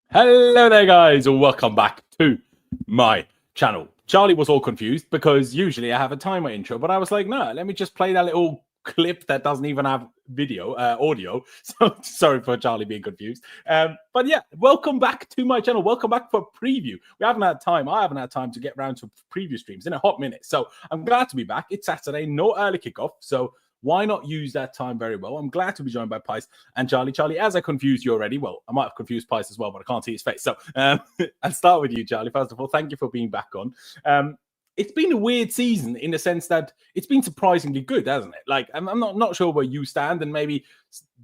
Hello there, guys, and welcome back to my channel. Charlie was all confused because usually I have a timer intro, but I was like, no, let me just play that little clip that doesn't even have audio. So sorry for Charlie being confused. But yeah, welcome back to my channel. Welcome back for a preview. We haven't had time. I haven't had time to get around to preview streams in a hot minute. So I'm glad to be back. It's Saturday, no early kickoff. So why not use that time very well? I'm glad to be joined by Pys and Charlie. Charlie, as I confused you already, well, I might have confused Pys as well, but I can't see his face. So I'll start with you, Charlie. First of all, thank you for being back on. It's been a weird season in the sense that it's been surprisingly good, hasn't it? Like, I'm not sure where you stand, and maybe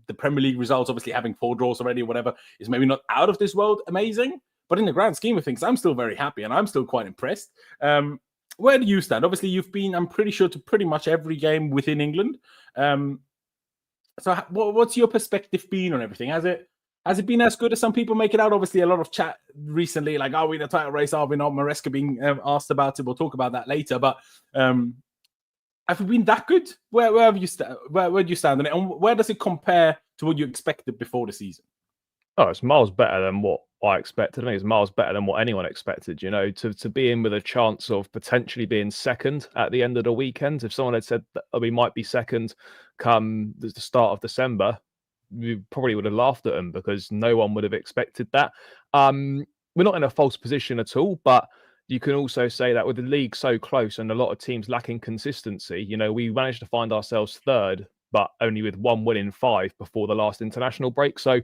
the Premier League results, obviously having 4 draws already or whatever, is maybe not out of this world amazing. But in the grand scheme of things, I'm still very happy, and I'm still quite impressed. Where do you stand? Obviously, you've been, I'm pretty sure, to pretty much every game within England. So what's your perspective been on everything? Has it been as good as some people make it out? Obviously, a lot of chat recently, like, are we in a title race? Are we not? Maresca being asked about it. We'll talk about that later. But have we been that good? Where have you where do you stand on it? And where does it compare to what you expected before the season? Oh, it's miles better than what I expected. I think it's miles better than what anyone expected, you know, to be in with a chance of potentially being second at the end of the weekend. If someone had said that we might be second come the start of December, we probably would have laughed at them because no one would have expected that. We're not in a false position at all, but you can also say that with the league so close and a lot of teams lacking consistency, you know, we managed to find ourselves third, but only with 1 win in 5 before the last international break. So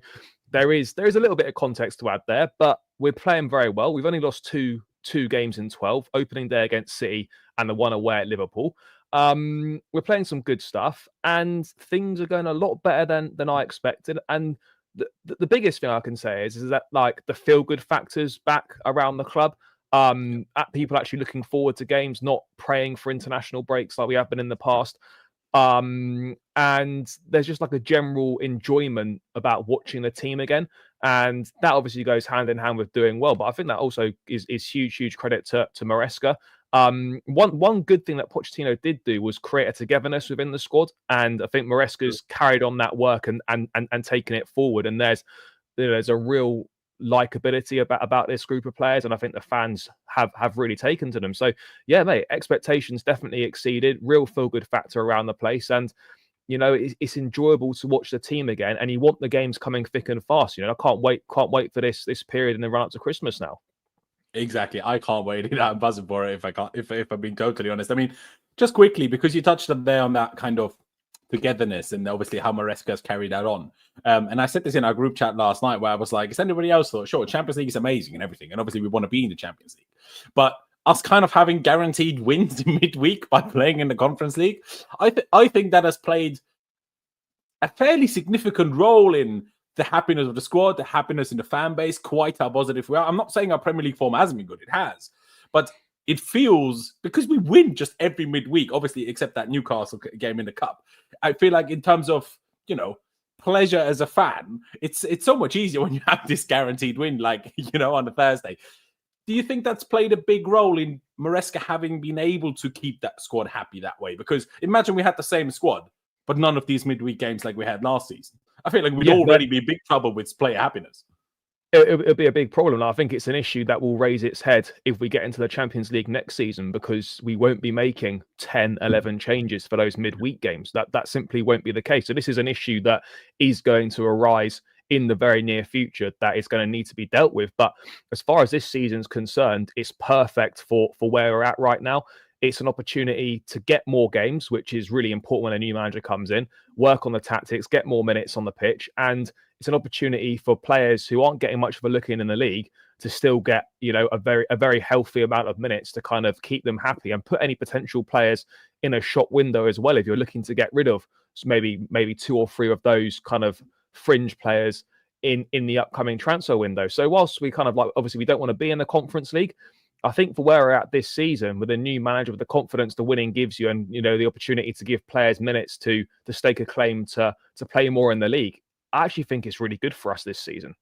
there is a little bit of context to add there, but we're playing very well. We've only lost two games in 12, opening day against City and the one away at Liverpool. We're playing some good stuff and things are going a lot better than I expected. And the biggest thing I can say is that, like, the feel-good factors back around the club, at people actually looking forward to games, not praying for international breaks like we have been in the past. And there's just like a general enjoyment about watching the team again, and that obviously goes hand in hand with doing well. But I think that also is huge credit to Maresca. One good thing that Pochettino did do was create a togetherness within the squad, and I think Maresca's carried on that work and taken it forward. And there's a real likability about this group of players, and I think the fans have really taken to them. So yeah, mate, expectations definitely exceeded. Real feel good factor around the place, and you know, it's enjoyable to watch the team again. And you want the games coming thick and fast. You know, I can't wait for this period and then run up to Christmas now. Exactly, I can't wait. I'm buzzing for it. If I'm being totally honest, I mean, just quickly, because you touched on there on that kind of togetherness and obviously how Maresca has carried that on. And I said this in our group chat last night where I was like, is anybody else thought, sure, Champions League is amazing and everything. And obviously we want to be in the Champions League. But us kind of having guaranteed wins midweek by playing in the Conference League, I think that has played a fairly significant role in the happiness of the squad, the happiness in the fan base, quite how positive we are. I'm not saying our Premier League form hasn't been good. It has. But it feels, because we win just every midweek, obviously, except that Newcastle game in the Cup. I feel like in terms of, you know, pleasure as a fan, it's so much easier when you have this guaranteed win, like, you know, on a Thursday. Do you think that's played a big role in Maresca having been able to keep that squad happy that way? Because imagine we had the same squad, but none of these midweek games like we had last season. I feel like we'd already be in big trouble with player happiness. It'll be a big problem. I think it's an issue that will raise its head if we get into the Champions League next season, because we won't be making 10, 11 changes for those midweek games. That simply won't be the case. So this is an issue that is going to arise in the very near future that is going to need to be dealt with. But as far as this season's concerned, it's perfect for where we're at right now. It's an opportunity to get more games, which is really important when a new manager comes in, work on the tactics, get more minutes on the pitch. And it's an opportunity for players who aren't getting much of a look in the league to still get, you know, a very healthy amount of minutes to kind of keep them happy and put any potential players in a shop window as well. If you're looking to get rid of maybe 2 or 3 of those kind of fringe players in the upcoming transfer window. So whilst we kind of, like, obviously we don't want to be in the Conference League, I think for where we're at this season, with a new manager, with the confidence the winning gives you, and, you know, the opportunity to give players minutes to stake a claim to play more in the league, I actually think it's really good for us this season.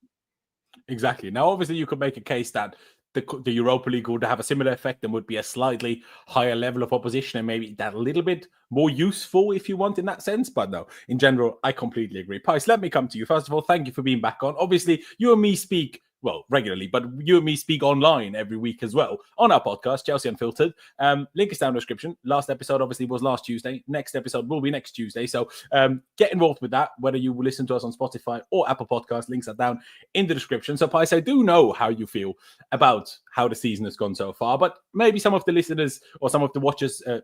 Exactly. Now, obviously, you could make a case that the Europa League would have a similar effect and would be a slightly higher level of opposition and maybe that a little bit more useful if you want in that sense. But no, in general, I completely agree. Pys, let me come to you. First of all, thank you for being back on. Obviously, you and me speak well, regularly, but you and me speak online every week as well on our podcast, Chelsea Unfiltered. Link is down in the description. Last episode obviously was last Tuesday. Next episode will be next Tuesday. So get involved with that, whether you listen to us on Spotify or Apple Podcasts. Links are down in the description. So, Pys, I do know how you feel about how the season has gone so far, but maybe some of the listeners or some of the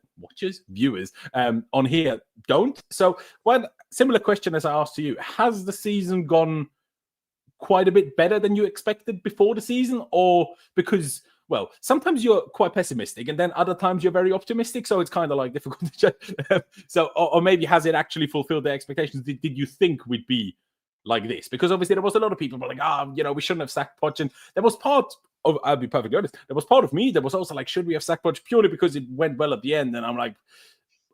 viewers on here don't. So, one similar question as I asked to you: has the season gone quite a bit better than you expected before the season, or because, well, sometimes you're quite pessimistic and then other times you're very optimistic, so it's kind of like difficult to judge. So, or maybe has it actually fulfilled their expectations? Did you think we'd be like this? Because obviously there was a lot of people who were like, we shouldn't have sacked Poch, and there was part of, I'll be perfectly honest, there was part of me that was also like, should we have sacked Poch purely because it went well at the end? And I'm like,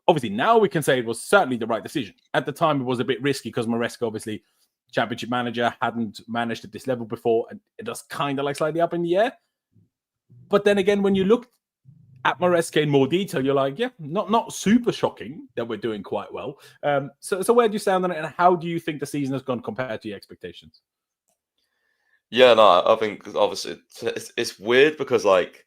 obviously now we can say it was certainly the right decision. At the time it was a bit risky because Maresca, obviously Championship manager, hadn't managed at this level before, and it was kind of like slightly up in the air. But then again, when you look at Maresca in more detail, you're like, yeah, not super shocking that we're doing quite well. So where do you stand on it, and how do you think the season has gone compared to your expectations? Yeah, no, I think obviously it's weird because like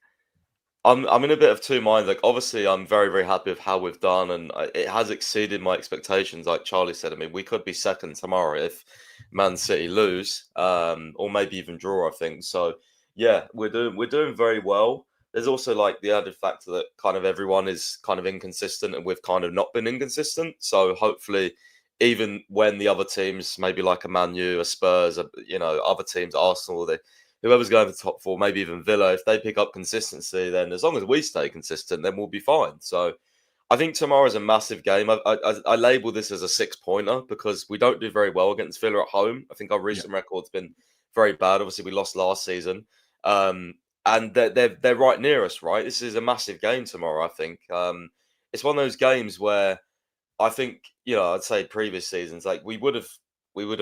I'm in a bit of two minds. Like obviously I'm very, very happy with how we've done, and it has exceeded my expectations. Like Charlie said, I mean, we could be second tomorrow if Man City lose, or maybe even draw, I think. So yeah, we're doing very well. There's also like the added factor that kind of everyone is kind of inconsistent, and we've kind of not been inconsistent. So hopefully, even when the other teams, maybe like a Man U, a Spurs, other teams, Arsenal, whoever's going for top four, maybe even Villa, if they pick up consistency, then as long as we stay consistent, then we'll be fine. So I think tomorrow's a massive game. I label this as a 6-pointer because we don't do very well against Villa at home. I think our recent record's been very bad. Obviously, we lost last season. And they're right near us, right? This is a massive game tomorrow, I think. It's one of those games where I think, I'd say previous seasons, like we would have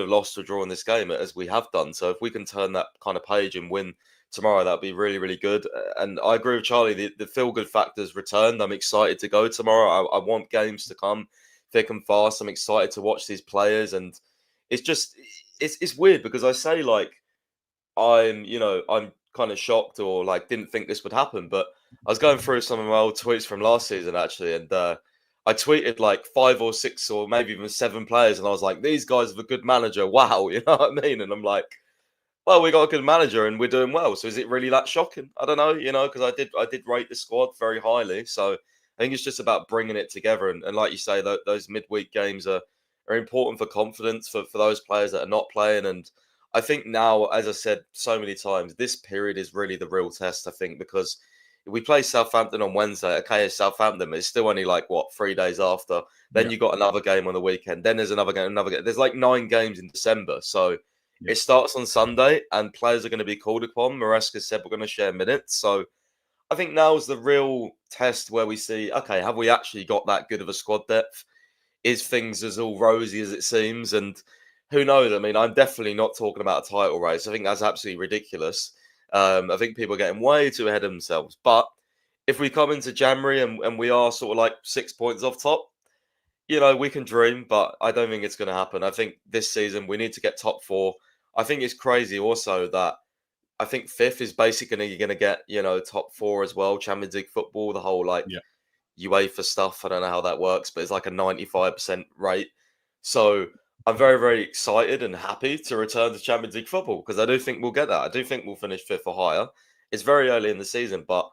lost or drawn this game as we have done. So if we can turn that kind of page and win tomorrow, that'd be really, really good. And I agree with Charlie. The feel-good factor's returned. I'm excited to go tomorrow. I want games to come thick and fast. I'm excited to watch these players. And it's weird because I say like I'm kind of shocked or like didn't think this would happen. But I was going through some of my old tweets from last season actually, and I tweeted like 5 or 6 or maybe even 7 players, and I was like, these guys have a good manager. Wow, you know what I mean? And I'm like, well, we got a good manager and we're doing well. So is it really that shocking? I don't know, because I did rate the squad very highly. So I think it's just about bringing it together. And like you say, those midweek games are important for confidence for those players that are not playing. And I think now, as I said so many times, this period is really the real test, I think, because we play Southampton on Wednesday. Okay, it's Southampton, but it's still only like 3 days after. Then you got another game on the weekend. Then there's another game. There's like 9 games in December. So it starts on Sunday, and players are going to be called upon. Maresca said we're going to share minutes. So I think now is the real test where we see, okay, have we actually got that good of a squad depth? Is things as all rosy as it seems? And who knows? I mean, I'm definitely not talking about a title race. I think that's absolutely ridiculous. I think people are getting way too ahead of themselves. But if we come into January and we are sort of like 6 points off top, we can dream, but I don't think it's going to happen. I think this season we need to get top 4. I think it's crazy also that I think 5th is basically going to get, top 4 as well. Champions League football, the whole UEFA stuff. I don't know how that works, but it's like a 95% rate. So I'm very, very excited and happy to return to Champions League football because I do think we'll get that. I do think we'll finish 5th or higher. It's very early in the season, but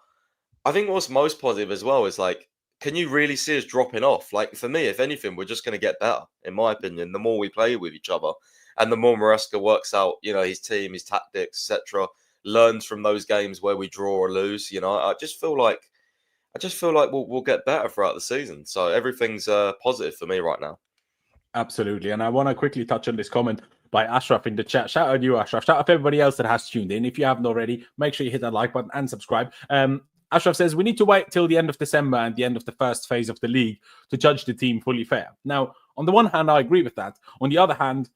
I think what's most positive as well is like, can you really see us dropping off? Like for me, if anything, we're just going to get better, in my opinion, the more we play with each other and the more Maresca works out, his team, his tactics, etc., learns from those games where we draw or lose. I just feel like we'll get better throughout the season. So everything's positive for me right now. Absolutely. And I want to quickly touch on this comment by Ashraf in the chat. Shout out you, Ashraf. Shout out to everybody else that has tuned in. If you haven't already, make sure you hit that like button and subscribe. Ashraf says, we need to wait till the end of December and the end of the first phase of the league to judge the team fully fair. Now, on the one hand, I agree with that. On the other hand,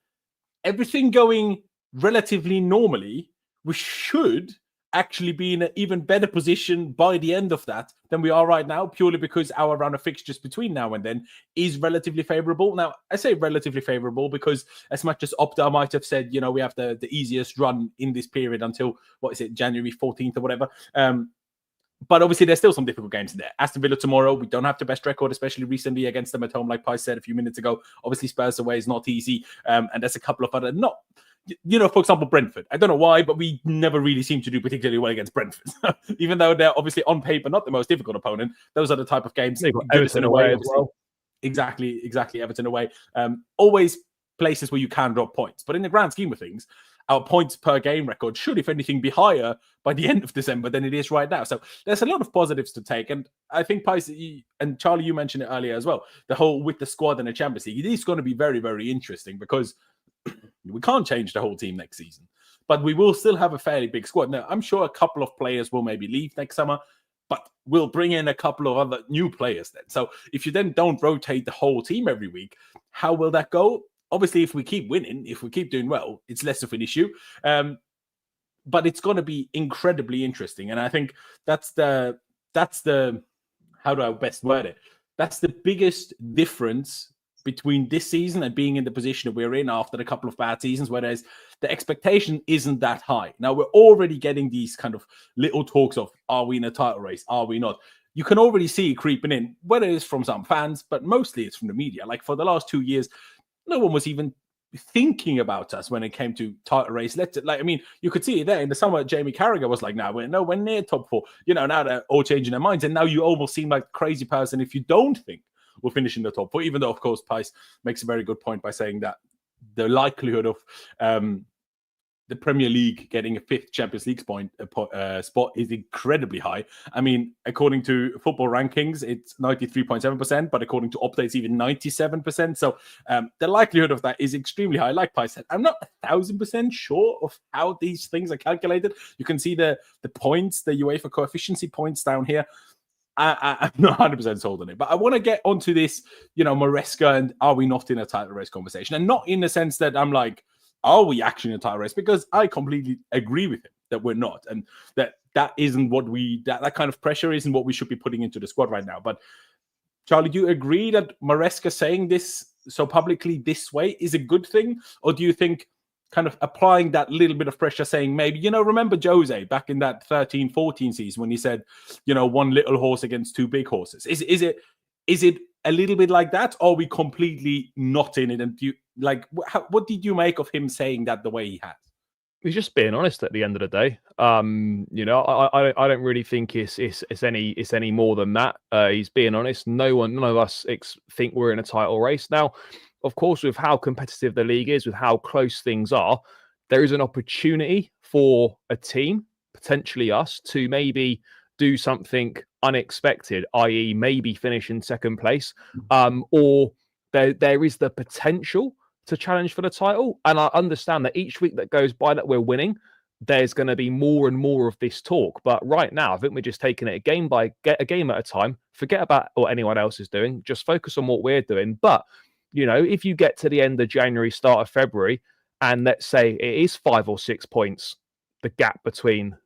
everything going relatively normally, we should actually be in an even better position by the end of that than we are right now, purely because our round of fixtures between now and then is relatively favorable. Now, I say relatively favorable because as much as Opta might have said, we have the easiest run in this period until, January 14th or whatever. But obviously, there's still some difficult games in there. Aston Villa tomorrow, we don't have the best record, especially recently against them at home, like Pys said a few minutes ago. Obviously, Spurs away is not easy. And there's a couple of other, for example, Brentford. I don't know why, but we never really seem to do particularly well against Brentford. Even though they're obviously on paper not the most difficult opponent, those are the type of games. They've got Everton away as well. Exactly, Everton away. Always places where you can drop points. But in the grand scheme of things, our points per game record should, if anything, be higher by the end of December than it is right now. So there's a lot of positives to take. And I think, Pys, and Charlie, you mentioned it earlier as well, the whole with the squad and the Champions League, it is going to be very, very interesting because we can't change the whole team next season. But we will still have a fairly big squad. Now, I'm sure a couple of players will maybe leave next summer, but we'll bring in a couple of other new players then. So if you then don't rotate the whole team every week, how will that go? Obviously, if we keep winning, if we keep doing well, it's less of an issue. But it's going to be incredibly interesting. And I think that's the how do I best word it? That's the biggest difference between this season and being in the position that we're in after a couple of bad seasons, where the expectation isn't that high. Now, we're already getting these kind of little talks of, are we in a title race? Are we not? You can already see it creeping in, whether it's from some fans, but mostly it's from the media. Like for the last 2 years, no one was even thinking about us when it came to title race. You could see it there in the summer. Jamie Carragher was like, "No, we're nowhere near top 4." Now they're all changing their minds, and now you almost seem like a crazy person if you don't think we'll finish in the top 4. Even though, of course, Pys makes a very good point by saying that the likelihood of the Premier League getting a 5th Champions League spot is incredibly high. I mean, according to football rankings, it's 93.7%, but according to Opta, it's even 97%. So the likelihood of that is extremely high. Like Pi said, I'm not 1,000% sure of how these things are calculated. You can see the points, the UEFA coefficiency points down here. I'm not 100% sold on it, but I want to get onto this, Maresca and are we not in a title race conversation? And not in the sense that I'm like, are we actually in a title race? Because I completely agree with him that we're not. And that isn't what that kind of pressure isn't what we should be putting into the squad right now. But Charlie, do you agree that Maresca saying this so publicly this way is a good thing? Or do you think kind of applying that little bit of pressure saying maybe, remember Jose back in that 13-14 season when he said, one little horse against 2 big horses? Is it a little bit like that, or are we completely not in it? And what did you make of him saying that the way he has? He's just being honest at the end of the day. I don't really think it's any more than that. He's being honest. None of us think we're in a title race now. Of course, with how competitive the league is, with how close things are, there is an opportunity for a team, potentially us, to maybe do something unexpected, i.e. maybe finish in 2nd place, or there is the potential to challenge for the title. And I understand that each week that goes by that we're winning, there's going to be more and more of this talk. But right now, I think we're just taking it a game at a time. Forget about what anyone else is doing. Just focus on what we're doing. But, if you get to the end of January, start of February, and let's say it is 5 or 6 points, the gap between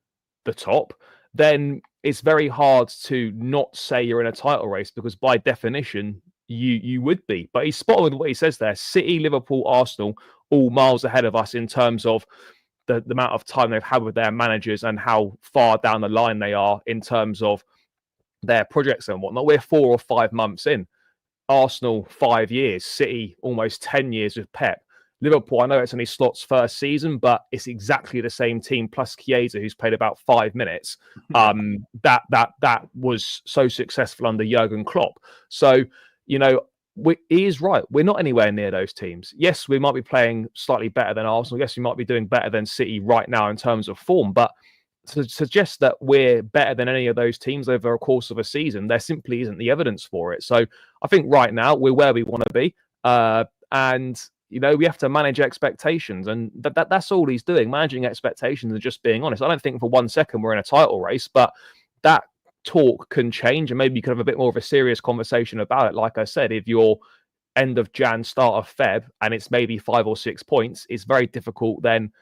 the top, then it's very hard to not say you're in a title race, because by definition, you would be. But he's spot on with what he says there. City, Liverpool, Arsenal, all miles ahead of us in terms of the amount of time they've had with their managers and how far down the line they are in terms of their projects and whatnot. We're 4 or 5 months in. Arsenal, 5 years. City, almost 10 years with Pep. Liverpool, I know it's only Slot's first season, but it's exactly the same team, plus Chiesa, who's played about 5 minutes. That was so successful under Jurgen Klopp. So, he is right. We're not anywhere near those teams. Yes, we might be playing slightly better than Arsenal. Yes, we might be doing better than City right now in terms of form. But to suggest that we're better than any of those teams over a course of a season, there simply isn't the evidence for it. So I think right now we're where we want to be. And we have to manage expectations. And that's all he's doing, managing expectations and just being honest. I don't think for 1 second we're in a title race, but that talk can change, and maybe you could have a bit more of a serious conversation about it. Like I said, if you're end of Jan, start of Feb, and it's maybe 5 or 6 points, it's very difficult then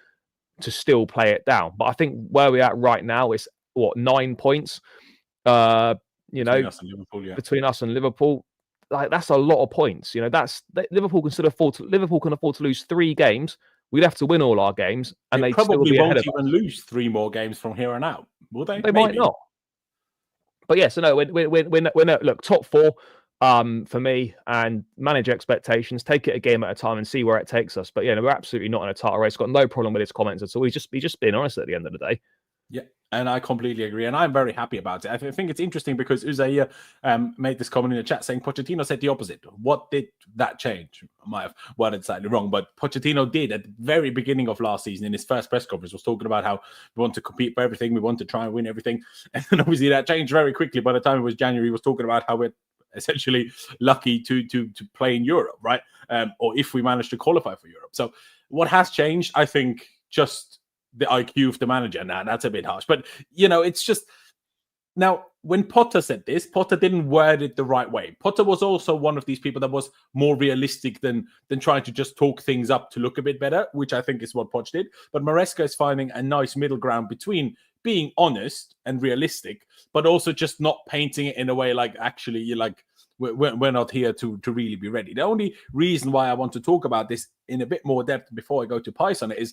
to still play it down. But I think where we're at right now is 9 points. Between us and Liverpool, yeah. Between us and Liverpool, like that's a lot of points. Liverpool can afford to lose 3 games. We'd have to win all our games, and they they'd still probably be ahead won't of us. even lose 3 more games from here on out, will they? They might not. But yeah, so no, we're look, top 4 for me, and manage expectations, take it a game at a time and see where it takes us. But yeah, we're absolutely not in a title race. Got no problem with his comments at all. He's just being honest at the end of the day. Yeah, and I completely agree, and I'm very happy about it. I think it's interesting because Uzay made this comment in the chat saying Pochettino said the opposite. What did that change? I might have worded slightly wrong, but Pochettino did at the very beginning of last season in his first press conference was talking about how we want to compete for everything, we want to try and win everything, and then obviously that changed very quickly. By the time it was January, he was talking about how we're essentially lucky to play in Europe, right? Or if we manage to qualify for Europe. So what has changed? I think just the IQ of the manager. Now, that's a bit harsh. But, it's just... Now, when Potter said this, Potter didn't word it the right way. Potter was also one of these people that was more realistic than trying to just talk things up to look a bit better, which I think is what Poch did. But Maresca is finding a nice middle ground between being honest and realistic, but also just not painting it in a way like, actually, you're like, we're not here to really be ready. The only reason why I want to talk about this in a bit more depth before I go to Pys on it is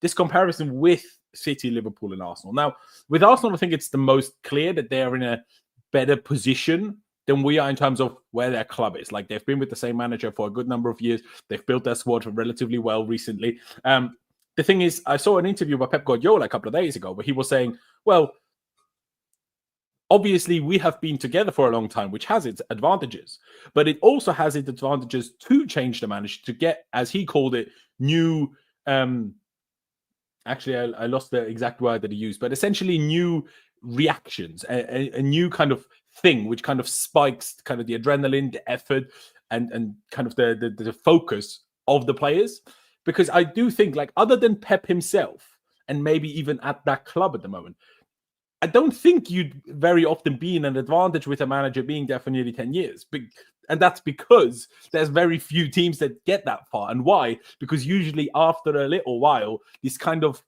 this comparison with City, Liverpool, and Arsenal. Now, with Arsenal, I think it's the most clear that they're in a better position than we are in terms of where their club is. Like, they've been with the same manager for a good number of years. They've built their squad relatively well recently. The thing is, I saw an interview by Pep Guardiola a couple of days ago where he was saying, well, obviously, we have been together for a long time, which has its advantages, but it also has its advantages to change the manager, to get, as he called it, new... Actually, I lost the exact word that he used, but essentially new reactions, a new kind of thing, which kind of spikes kind of the adrenaline, the effort, and kind of the focus of the players. Because I do think, like, other than Pep himself, and maybe even at that club at the moment, I don't think you'd very often be in an advantage with a manager being there for nearly 10 years. And that's because there's very few teams that get that far. And why? Because usually after a little while, this kind of,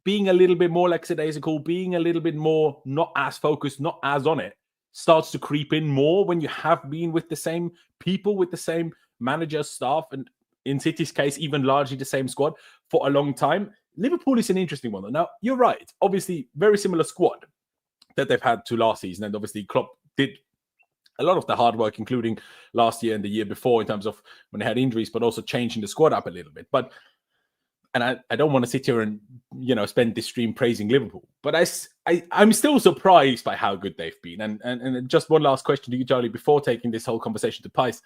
being a little bit more lackadaisical, being a little bit more not as focused, not as on it, starts to creep in more when you have been with the same people, with the same manager, staff, and in City's case, even largely the same squad for a long time. Liverpool is an interesting one. Now, you're right. Obviously, very similar squad that they've had to last season. And obviously, Klopp did a lot of the hard work, including last year and the year before in terms of when they had injuries, but also changing the squad up a little bit. And I don't want to sit here and, spend this stream praising Liverpool. But I'm still surprised by how good they've been. And just one last question to you, Charlie, before taking this whole conversation to Pys.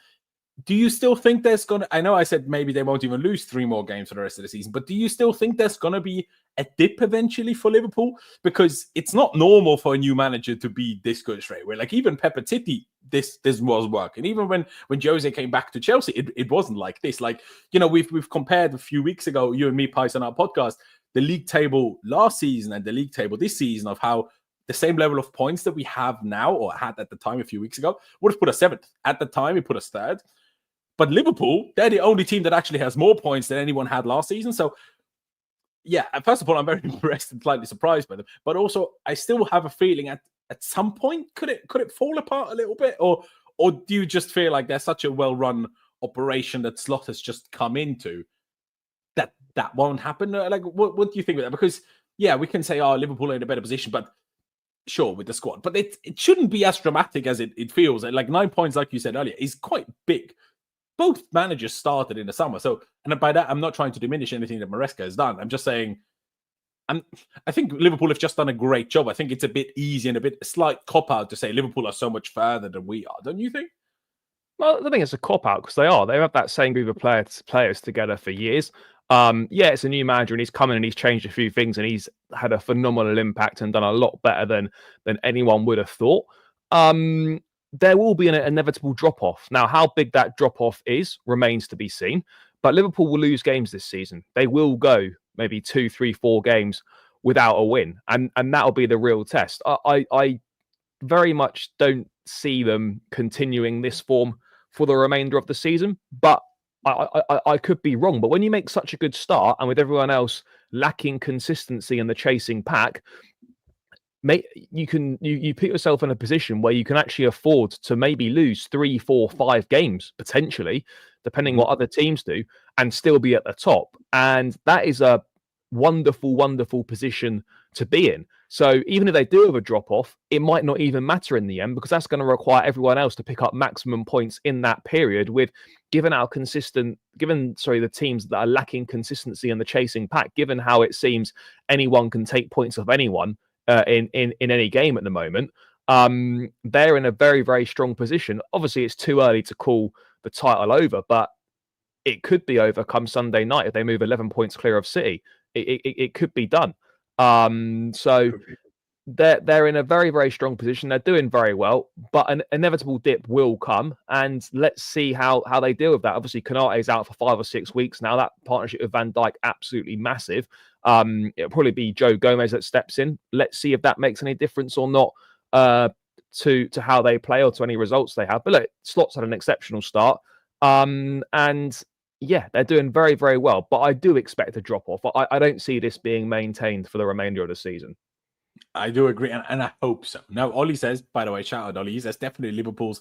Do you still think there's going to... I know I said maybe they won't even lose 3 more games for the rest of the season, but do you still think there's going to be a dip eventually for Liverpool? Because it's not normal for a new manager to be this good straight away. Like, even Pep at City, this was working. Even when Jose came back to Chelsea, it wasn't like this. Like, we've compared a few weeks ago, you and me, Pys, on our podcast, the league table last season and the league table this season, of how the same level of points that we have now, or had at the time a few weeks ago, would have put us 7th. At the time, it put us 3rd. But Liverpool, they're the only team that actually has more points than anyone had last season. So, yeah, first of all, I'm very impressed and slightly surprised by them. But also, I still have a feeling at some point, could it fall apart a little bit? Or do you just feel like there's such a well-run operation that Slot has just come into that won't happen? Like, what do you think of that? Because, yeah, we can say, Liverpool are in a better position, but sure, with the squad. But it shouldn't be as dramatic as it feels. Like, 9 points, like you said earlier, is quite big. Both managers started in the summer. So, and by that, I'm not trying to diminish anything that Maresca has done. I'm just saying, I think Liverpool have just done a great job. I think it's a bit easy and a slight cop-out to say Liverpool are so much further than we are. Don't you think? Well, I think it's a cop-out because they are. They have that same group of players together for years. Yeah, it's a new manager and he's come in and he's changed a few things and he's had a phenomenal impact and done a lot better than anyone would have thought. There will be an inevitable drop-off. Now, how big that drop-off is remains to be seen. But Liverpool will lose games this season. They will go maybe 2, 3, 4 games without a win. And that'll be the real test. I very much don't see them continuing this form for the remainder of the season. But I could be wrong, but when you make such a good start and with everyone else lacking consistency in the chasing pack, you put yourself in a position where you can actually afford to maybe lose 3, 4, 5 games potentially, depending what other teams do, and still be at the top. And that is a wonderful, wonderful position to be in. So even if they do have a drop off, it might not even matter in the end, because that's going to require everyone else to pick up maximum points in that period. Given the teams that are lacking consistency in the chasing pack, given how it seems anyone can take points off anyone in any game at the moment, they're in a very, very strong position. Obviously, it's too early to call the title over, but it could be over come Sunday night if they move 11 points clear of City. It could be done. So they're in a very, very strong position. They're doing very well, but an inevitable dip will come, and let's see how they deal with that. Obviously, Konate is out for 5 or 6 weeks now. That partnership with Van Dijk, absolutely massive. It'll probably be Joe Gomez that steps in. Let's see if that makes any difference or not to how they play or to any results they have. But look, Slot's had an exceptional start, and yeah, they're doing very, very well. But I do expect a drop off. I don't see this being maintained for the remainder of the season. I do agree, and I hope so. Now, Ollie says, by the way, shout out Ollie, he says definitely Liverpool's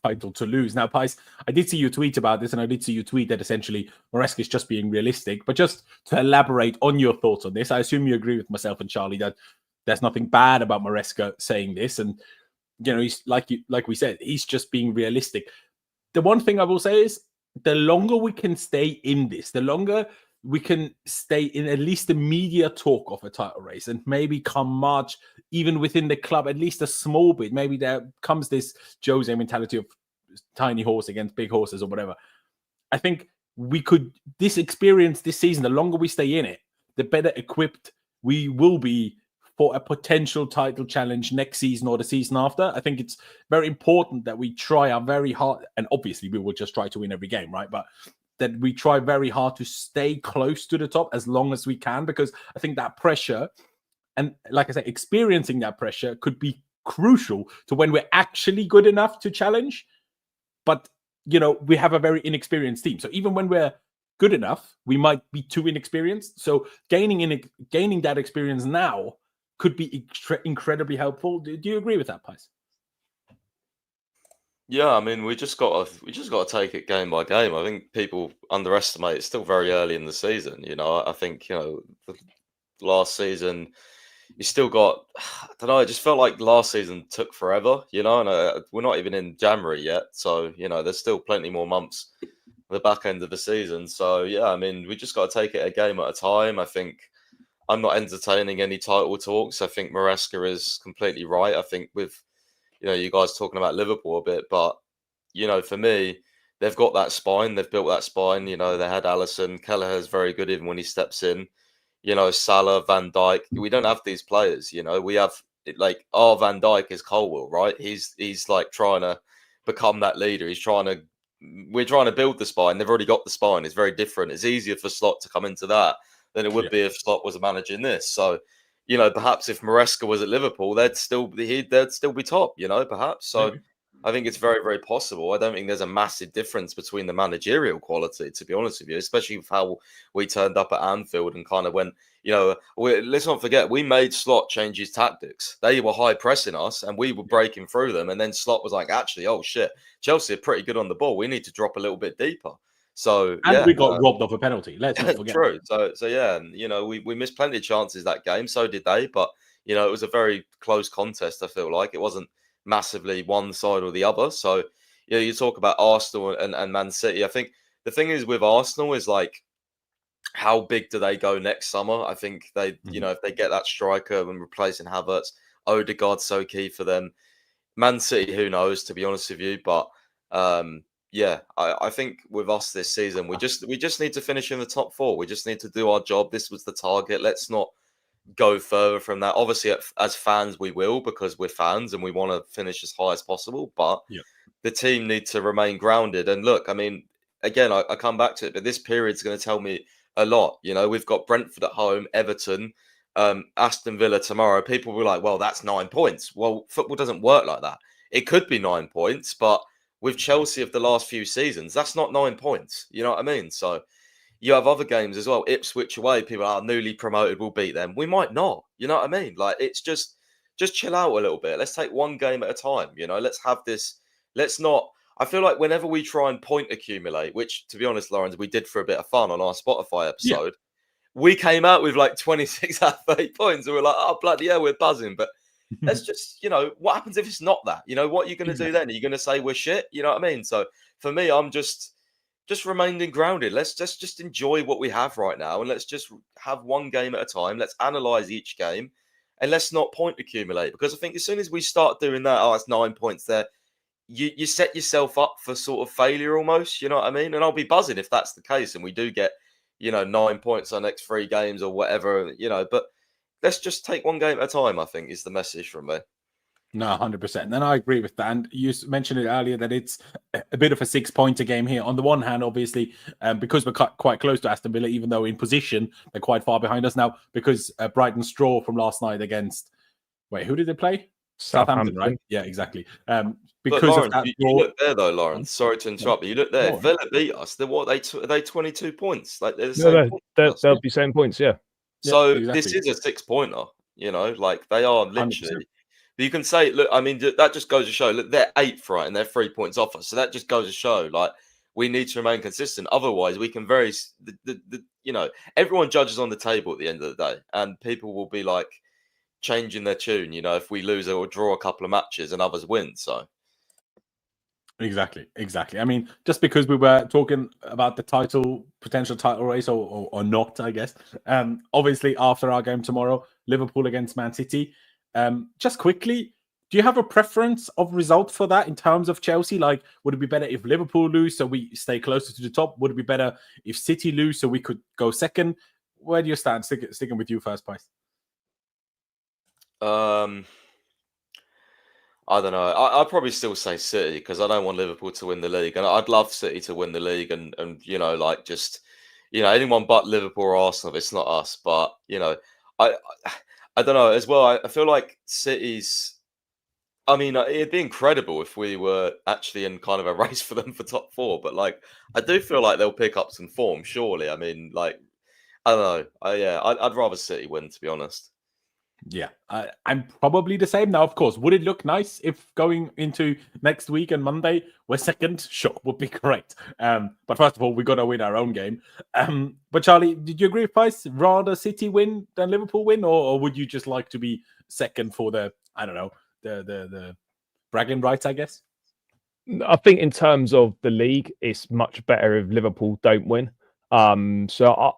title to lose. Now, Pys, I did see you tweet about this, and I did see you tweet that essentially Maresca is just being realistic. But just to elaborate on your thoughts on this, I assume you agree with myself and Charlie that there's nothing bad about Maresca saying this, and he's like we said, he's just being realistic. The one thing I will say is, the longer we can stay in this, the longer we can stay in at least the media talk of a title race, and maybe come March, even within the club, at least a small bit, maybe there comes this Jose mentality of tiny horse against big horses or whatever. I think this experience this season, the longer we stay in it, the better equipped we will be for a potential title challenge next season or the season after. I think it's very important that we try our very hard, and obviously we will just try to win every game, right? But that we try very hard to stay close to the top as long as we can, because I think that pressure, and like I said, experiencing that pressure could be crucial to when we're actually good enough to challenge. But, we have a very inexperienced team. So even when we're good enough, we might be too inexperienced. So gaining that experience now could be incredibly helpful. Do you agree with that, Pys? Yeah, I mean, we just got to take it game by game. I think people underestimate it's still very early in the season. I think the last season you still got. I don't know. It just felt like last season took forever. And we're not even in January yet, so there's still plenty more months at the back end of the season. So yeah, I mean, we just got to take it a game at a time. I think I'm not entertaining any title talks. I think Maresca is completely right. I think with you guys talking about Liverpool a bit, but for me, they've got that spine. They've built that spine. They had Alisson. Kelleher's very good even when he steps in. Salah, Van Dijk. We don't have these players. We have Van Dijk is Colwill, right? He's like trying to become that leader. We're trying to build the spine. They've already got the spine. It's very different. It's easier for Slot to come into that than it would be if Slot was managing this. So, perhaps if Maresca was at Liverpool, they'd still be top, perhaps. So I think it's very, very possible. I don't think there's a massive difference between the managerial quality, to be honest with you, especially with how we turned up at Anfield and kind of went, let's not forget, we made Slot change his tactics. They were high pressing us and we were breaking through them. And then Slot was like, actually, oh shit, Chelsea are pretty good on the ball. We need to drop a little bit deeper. So we got robbed of a penalty. Let's not forget. True. So yeah, and we missed plenty of chances that game. So did they. But it was a very close contest. I feel like it wasn't massively one side or the other. So you talk about Arsenal and Man City. I think the thing is with Arsenal is like, how big do they go next summer? I think they, if they get that striker and replacing Havertz, Odegaard's so key for them. Man City, who knows? To be honest with you, but. Yeah, I think with us this season, we just need to finish in the top 4. We just need to do our job. This was the target. Let's not go further from that. Obviously, as fans, we will, because we're fans and we want to finish as high as possible. But the team need to remain grounded. And look, I mean, again, I come back to it, but this period's going to tell me a lot. We've got Brentford at home, Everton, Aston Villa tomorrow. People were like, well, that's 9 points. Well, football doesn't work like that. It could be 9 points, but with Chelsea of the last few seasons, that's not 9 points. You know what I mean? So you have other games as well. Ipswich away, people are newly promoted, will beat them. We might not. You know what I mean? Like, it's just chill out a little bit. Let's take one game at a time. You know, let's have this. Let's not. I feel like whenever we try and point accumulate, which, to be honest, Laurenz, we did for a bit of fun on our Spotify episode, we came out with like 26 out of 8 points. And we're like, oh, bloody hell, we're buzzing. But let's just, you know, what happens if it's not that? You know, what are you going to do then? Are you going to say we're shit? You know what I mean? So for me, I'm just remaining grounded. Let's just enjoy what we have right now. And let's just have one game at a time. Let's analyze each game. And let's not point accumulate. Because I think as soon as we start doing that, oh, it's 9 points there. You set yourself up for sort of failure almost, you know what I mean? And I'll be buzzing if that's the case and we do get, you know, 9 points on next 3 games or whatever, you know, but let's just take one game at a time, I think, is the message from me. No, 100%. And I agree with that. And you mentioned it earlier that it's a bit of a 6-pointer game here. On the one hand, obviously, because we're quite close to Aston Villa, even though in position, they're quite far behind us now, because Brighton's draw from last night against, who did they play? Southampton, right? Yeah, exactly. Because Laurenz, of that, you look there though, Laurenz. Sorry to interrupt, but you look there. If Villa beat us, they're what? Are they 22 points? Like they're the same. They'll be same points, yeah. So exactly. This is a 6-pointer. You know, like they are literally. 100%. But you can say, look, I mean, that just goes to show. Look, they're 8th, right, and they're 3 points off us. So that just goes to show, like, we need to remain consistent. Otherwise, we can you know, everyone judges on the table at the end of the day, and people will be like changing their tune. You know, if we lose or draw a couple of matches and others win, so. Exactly. I mean, just because we were talking about the potential title race or not, I guess. Obviously, after our game tomorrow, Liverpool against Man City. Just quickly, do you have a preference of result for that in terms of Chelsea? Like, would it be better if Liverpool lose so we stay closer to the top? Would it be better if City lose so we could go second? Where do you stand? Sticking with you first, Pys. I don't know. I'd probably still say City because I don't want Liverpool to win the league, and I'd love City to win the league, and you know, like just, you know, anyone but Liverpool or Arsenal. It's not us, but you know, I don't know as well. I feel like City's. I mean, it'd be incredible if we were actually in kind of a race for them for top 4, but like, I do feel like they'll pick up some form. Surely, I mean, like, I don't know. I'd rather City win, to be honest. Yeah, I'm probably the same. Now, of course, would it look nice if going into next week and Monday we're second? Sure, would be great. But first of all, we got to win our own game. But Charlie, did you agree with Pys? Rather City win than Liverpool win, or would you just like to be second for the, I don't know, the bragging rights, I guess? I think in terms of the league, it's much better if Liverpool don't win. So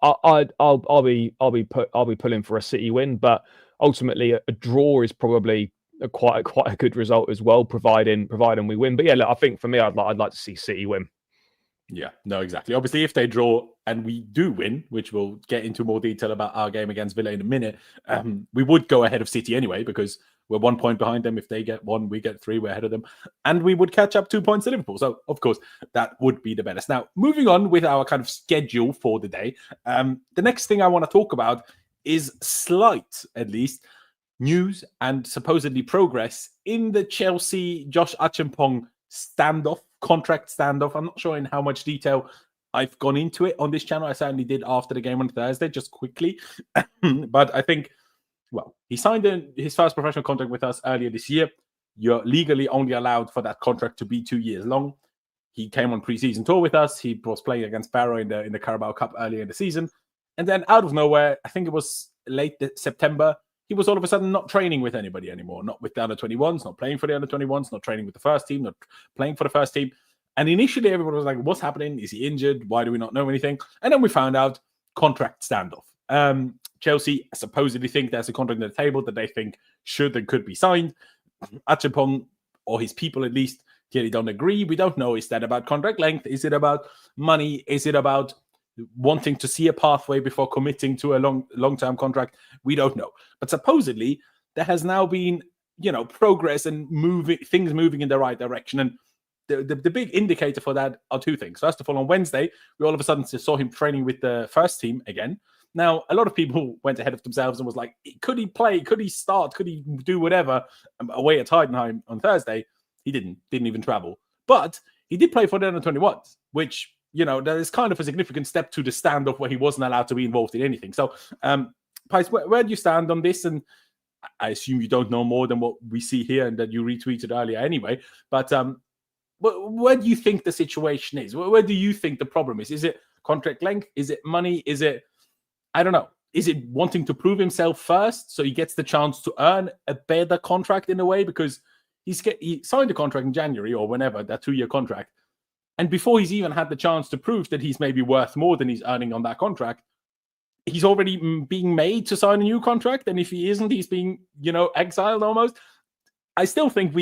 I'll be pulling for a City win, but ultimately a draw is probably quite a good result as well, providing we win. But yeah, look, I think for me, I'd like to see City win. Yeah, no, exactly. Obviously, if they draw and we do win, which we'll get into more detail about our game against Villa in a minute, we would go ahead of City anyway because we're 1 point behind them. If they get 1, we get 3, we're ahead of them. And we would catch up 2 points to Liverpool. So, of course, that would be the best. Now, moving on with our kind of schedule for the day, the next thing I want to talk about is slight, at least, news and supposedly progress in the Chelsea Josh Acheampong contract standoff. I'm not sure in how much detail I've gone into it on this channel. I certainly did after the game on Thursday, just quickly. But I think, well, he signed his first professional contract with us earlier this year. You're legally only allowed for that contract to be 2 years long. He came on pre-season tour with us. He was playing against Barrow in the Carabao Cup earlier in the season. And then out of nowhere, I think it was late September, he was all of a sudden not training with anybody anymore. Not with the under-21s, not playing for the under-21s, not training with the first team, not playing for the first team. And initially, everyone was like, what's happening? Is he injured? Why do we not know anything? And then we found out contract standoff. Chelsea supposedly think there's a contract on the table that they think should and could be signed. Acheampong, or his people at least, clearly don't agree. We don't know. Is that about contract length? Is it about money? Is it about wanting to see a pathway before committing to a long-term contract? We don't know. But supposedly, there has now been, progress and things moving in the right direction. And the big indicator for that are 2 things. First of all, on Wednesday, we all of a sudden saw him training with the first team again. Now, a lot of people went ahead of themselves and was like, could he play? Could he start? Could he do whatever away at Heidenheim on Thursday? He didn't even travel. But he did play for the under-21s, which, that is kind of a significant step to the standoff where he wasn't allowed to be involved in anything. So, Pys, where do you stand on this? And I assume you don't know more than what we see here and that you retweeted earlier anyway. But where do you think the situation is? Where do you think the problem is? Is it contract length? Is it money? Is it, I don't know. Is it wanting to prove himself first so he gets the chance to earn a better contract in a way? Because he signed a contract in January or whenever, that 2-year contract. And before he's even had the chance to prove that he's maybe worth more than he's earning on that contract, he's already being made to sign a new contract. And if he isn't, he's being, exiled almost. I still think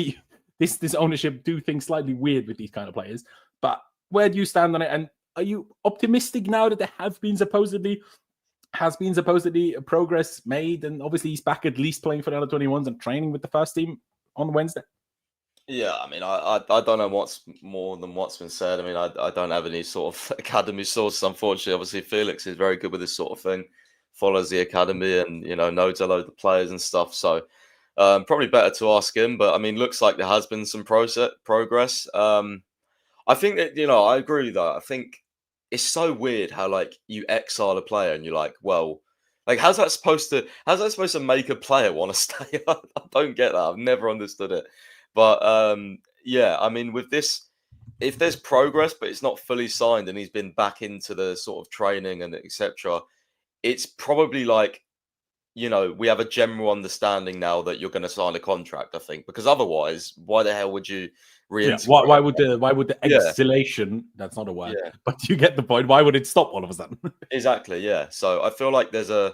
this ownership do things slightly weird with these kind of players. But where do you stand on it? And are you optimistic now that there has been supposedly progress made? And obviously he's back at least playing for the under-21s and training with the first team on Wednesday. Yeah, I mean, I don't know what's more than what's been said. I mean, I don't have any sort of academy sources, unfortunately. Obviously, Felix is very good with this sort of thing, follows the academy and, knows a load of the players and stuff. So probably better to ask him. But, I mean, looks like there has been some progress. I think that, I agree with that. I think it's so weird how, like, you exile a player and you're like, well, like, how's that supposed to make a player want to stay? I don't get that. I've never understood it. But yeah, I mean, with this, if there's progress, but it's not fully signed and he's been back into the sort of training and etc., it's probably like, we have a general understanding now that you're going to sign a contract, I think, because otherwise, why the hell would you reintegrate? Yeah, why would the exhalation, that's not a word, but you get the point. Why would it stop all of a sudden? Exactly, yeah. So I feel like there's a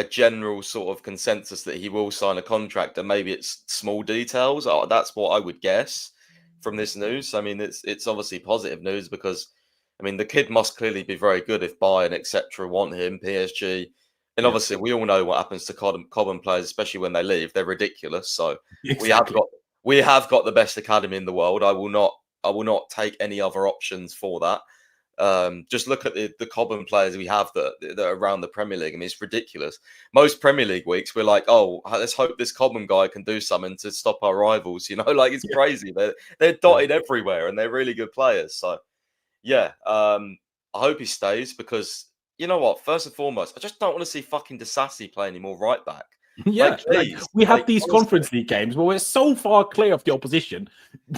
general sort of consensus that he will sign a contract, and maybe it's small details. That's what I would guess from this news. I mean, it's obviously positive news because, I mean, the kid must clearly be very good if Bayern, etc., want him, PSG. And obviously, we all know what happens to Cobham players, especially when they leave. They're ridiculous. So exactly. we have got the best academy in the world. I will not take any other options for that. Just look at the Cobham players we have that are around the Premier League. I mean, it's ridiculous. Most Premier League weeks, we're like, oh, let's hope this Cobham guy can do something to stop our rivals. Like it's crazy. They're dotted everywhere, and they're really good players. So, yeah, I hope he stays because you know what? First and foremost, I just don't want to see fucking Disasi play anymore right back. Yeah, we have these honestly. Conference League games where we're so far clear of the opposition.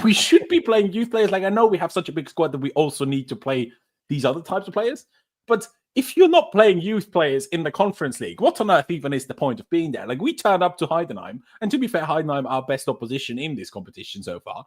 We should be playing youth players. Like I know we have such a big squad that we also need to play these other types of players. But if you're not playing youth players in the Conference League, what on earth even is the point of being there? Like we turned up to Heidenheim, and to be fair, Heidenheim our best opposition in this competition so far.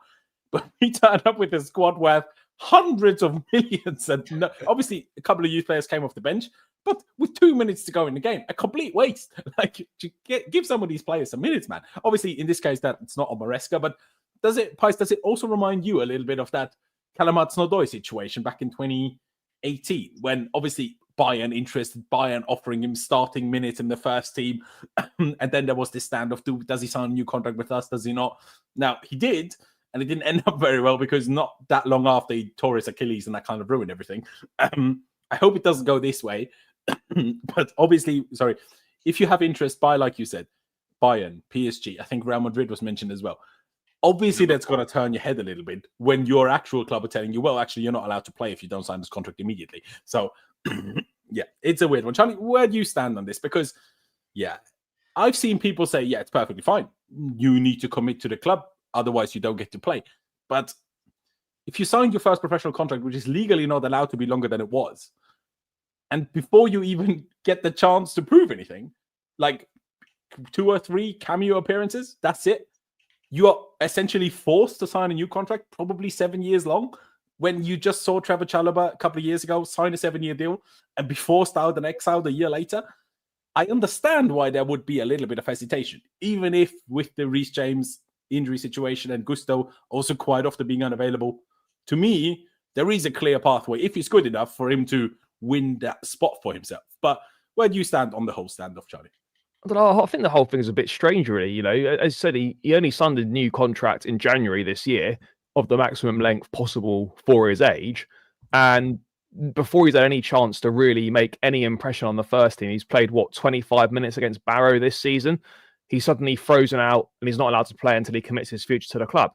But we turned up with a squad worth hundreds of millions, and obviously a couple of youth players came off the bench. But with 2 minutes to go in the game, a complete waste. Like, give some of these players some minutes, man. Obviously, in this case, that it's not on Maresca, but does it also remind you a little bit of that Kalamat Snodoi situation back in 2018, when obviously Bayern offering him starting minutes in the first team, and then there was this standoff: does he sign a new contract with us? Does he not? Now he did, and it didn't end up very well because not that long after he tore his Achilles, and that kind of ruined everything. I hope it doesn't go this way. But obviously, if you have interest by, like you said, Bayern, PSG, I think Real Madrid was mentioned as well. Obviously, that's going to turn your head a little bit when your actual club are telling you, well, actually, you're not allowed to play if you don't sign this contract immediately. So, yeah, it's a weird one. Charlie, where do you stand on this? Because, yeah, I've seen people say, yeah, it's perfectly fine. You need to commit to the club. Otherwise, you don't get to play. But if you signed your first professional contract, which is legally not allowed to be longer than it was, and before you even get the chance to prove anything, like 2 or 3 cameo appearances, that's it. You are essentially forced to sign a new contract, probably 7 years long, when you just saw Trevor Chalobah a couple of years ago sign a 7-year deal and be forced out and exiled a year later. I understand why there would be a little bit of hesitation, even if with the Reece James injury situation and Gusto also quite often being unavailable. To me, there is a clear pathway, if he's good enough, for him to win that spot for himself. But where do you stand on the whole standoff, Charlie? I don't know. I think the whole thing is a bit strange, really. As I said, he only signed a new contract in January this year of the maximum length possible for his age. And before he's had any chance to really make any impression on the first team, he's played, 25 minutes against Barrow this season. He's suddenly frozen out and he's not allowed to play until he commits his future to the club.